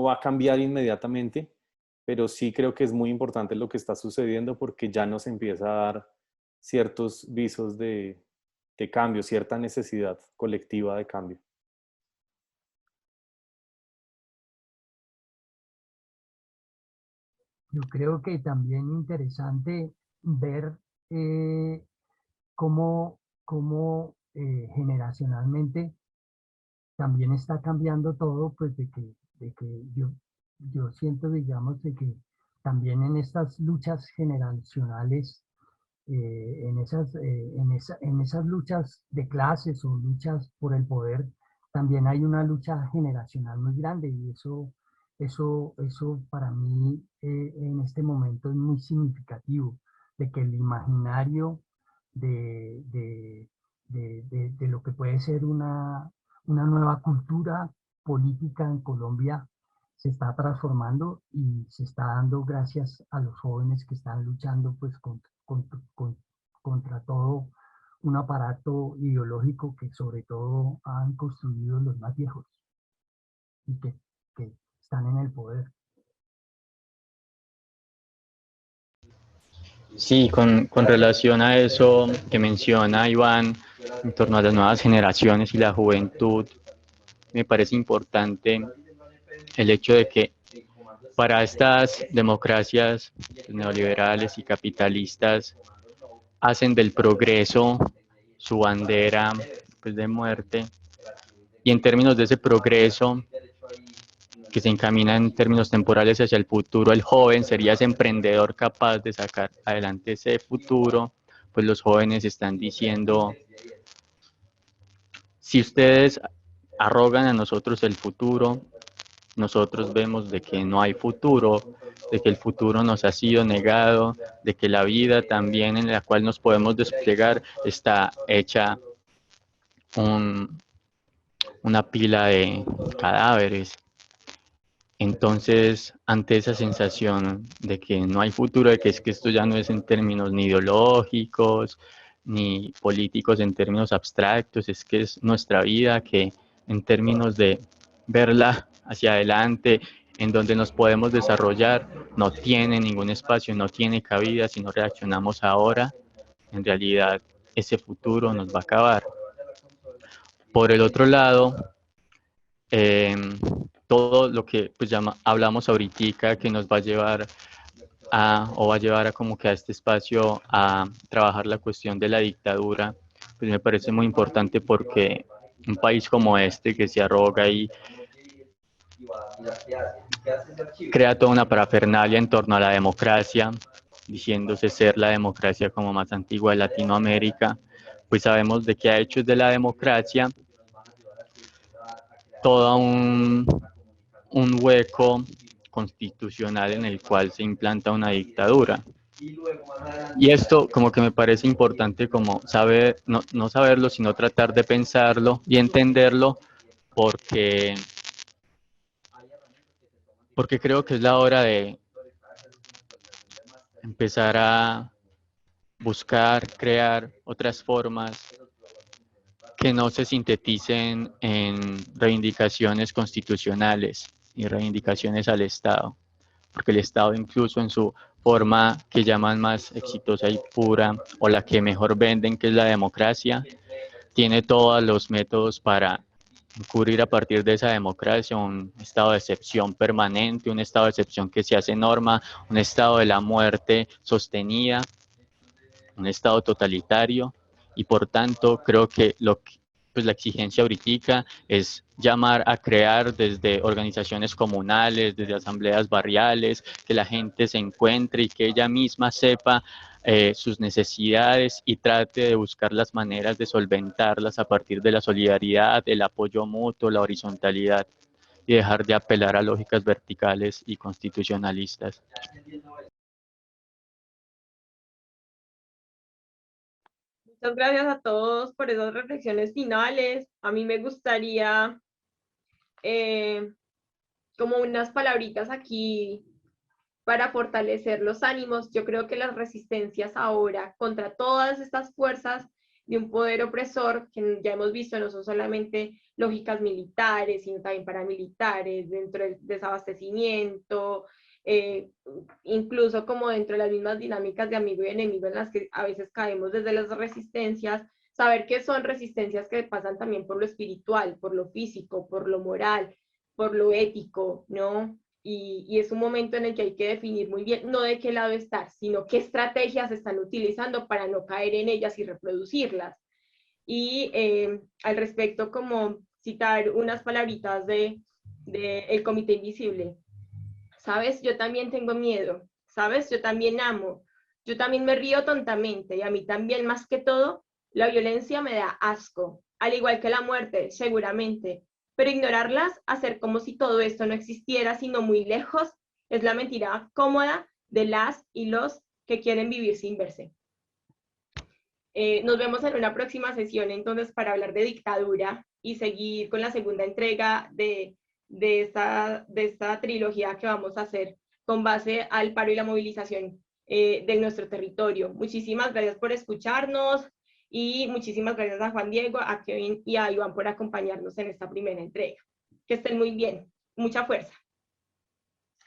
va a cambiar inmediatamente, pero sí creo que es muy importante lo que está sucediendo, porque ya nos empieza a dar ciertos visos de cambio, cierta necesidad colectiva de cambio. Yo creo que también interesante ver cómo generacionalmente también está cambiando todo, pues de que yo siento, digamos, de que también en estas luchas generacionales, en esas luchas de clases o luchas por el poder, también hay una lucha generacional muy grande, y eso para mí en este momento es muy significativo. de que el imaginario de, de, de lo que puede ser una nueva cultura política en Colombia se está transformando y se está dando gracias a los jóvenes que están luchando pues contra todo un aparato ideológico que sobre todo han construido los más viejos y que están en el poder. Sí, con relación a eso que menciona Iván, en torno a las nuevas generaciones y la juventud, me parece importante el hecho de que para estas democracias neoliberales y capitalistas hacen del progreso su bandera pues, de muerte, y en términos de ese progreso que se encamina en términos temporales hacia el futuro, el joven sería ese emprendedor capaz de sacar adelante ese futuro, pues los jóvenes están diciendo, si ustedes arrogan a nosotros el futuro, nosotros vemos de que no hay futuro, de que el futuro nos ha sido negado, de que la vida también en la cual nos podemos desplegar está hecha una pila de cadáveres. Entonces, ante esa sensación de que no hay futuro, de que es que esto ya no es en términos ni ideológicos, ni políticos en términos abstractos, es que es nuestra vida que en términos de verla hacia adelante, en donde nos podemos desarrollar, no tiene ningún espacio, no tiene cabida. Si no reaccionamos ahora, en realidad ese futuro nos va a acabar. Por el otro lado, todo lo que pues hablamos ahorita que nos va a llevar o va a llevar a como que a este espacio a trabajar la cuestión de la dictadura, pues me parece muy importante porque un país como este que se arroga y crea toda una parafernalia en torno a la democracia, diciéndose ser la democracia como más antigua de Latinoamérica, pues sabemos de que ha hecho de la democracia todo un hueco constitucional en el cual se implanta una dictadura. Y esto como que me parece importante como saber, no saberlo, sino tratar de pensarlo y entenderlo, porque creo que es la hora de empezar a buscar, crear otras formas que no se sinteticen en reivindicaciones constitucionales y reivindicaciones al Estado, porque el Estado incluso en su forma que llaman más exitosa y pura, o la que mejor venden, que es la democracia, tiene todos los métodos para incurrir a partir de esa democracia un estado de excepción permanente, un estado de excepción que se hace norma, un estado de la muerte sostenida, un estado totalitario, y por tanto creo que pues la exigencia ahorita es llamar a crear desde organizaciones comunales, desde asambleas barriales, que la gente se encuentre y que ella misma sepa sus necesidades y trate de buscar las maneras de solventarlas a partir de la solidaridad, el apoyo mutuo, la horizontalidad, y dejar de apelar a lógicas verticales y constitucionalistas. Muchas gracias a todos por esas reflexiones finales. A mí me gustaría como unas palabritas aquí para fortalecer los ánimos. Yo creo que las resistencias ahora contra todas estas fuerzas de un poder opresor, que ya hemos visto no son solamente lógicas militares, sino también paramilitares, dentro del desabastecimiento, incluso como dentro de las mismas dinámicas de amigo y enemigo en las que a veces caemos desde las resistencias, saber que son resistencias que pasan también por lo espiritual, por lo físico, por lo moral, por lo ético, ¿no? Y es un momento en el que hay que definir muy bien, no de qué lado estar, sino qué estrategias se están utilizando para no caer en ellas y reproducirlas. Y al respecto, como citar unas palabritas de El Comité Invisible. ¿Sabes? Yo también tengo miedo. ¿Sabes? Yo también amo. Yo también me río tontamente y a mí también, más que todo, la violencia me da asco, al igual que la muerte, seguramente. Pero ignorarlas, hacer como si todo esto no existiera, sino muy lejos, es la mentira cómoda de las y los que quieren vivir sin verse. Nos vemos en una próxima sesión entonces para hablar de dictadura y seguir con la segunda entrega de esta trilogía que vamos a hacer con base al paro y la movilización de nuestro territorio. Muchísimas gracias por escucharnos y muchísimas gracias a Juan Diego, a Kevin y a Iván por acompañarnos en esta primera entrega. Que estén muy bien. Mucha fuerza.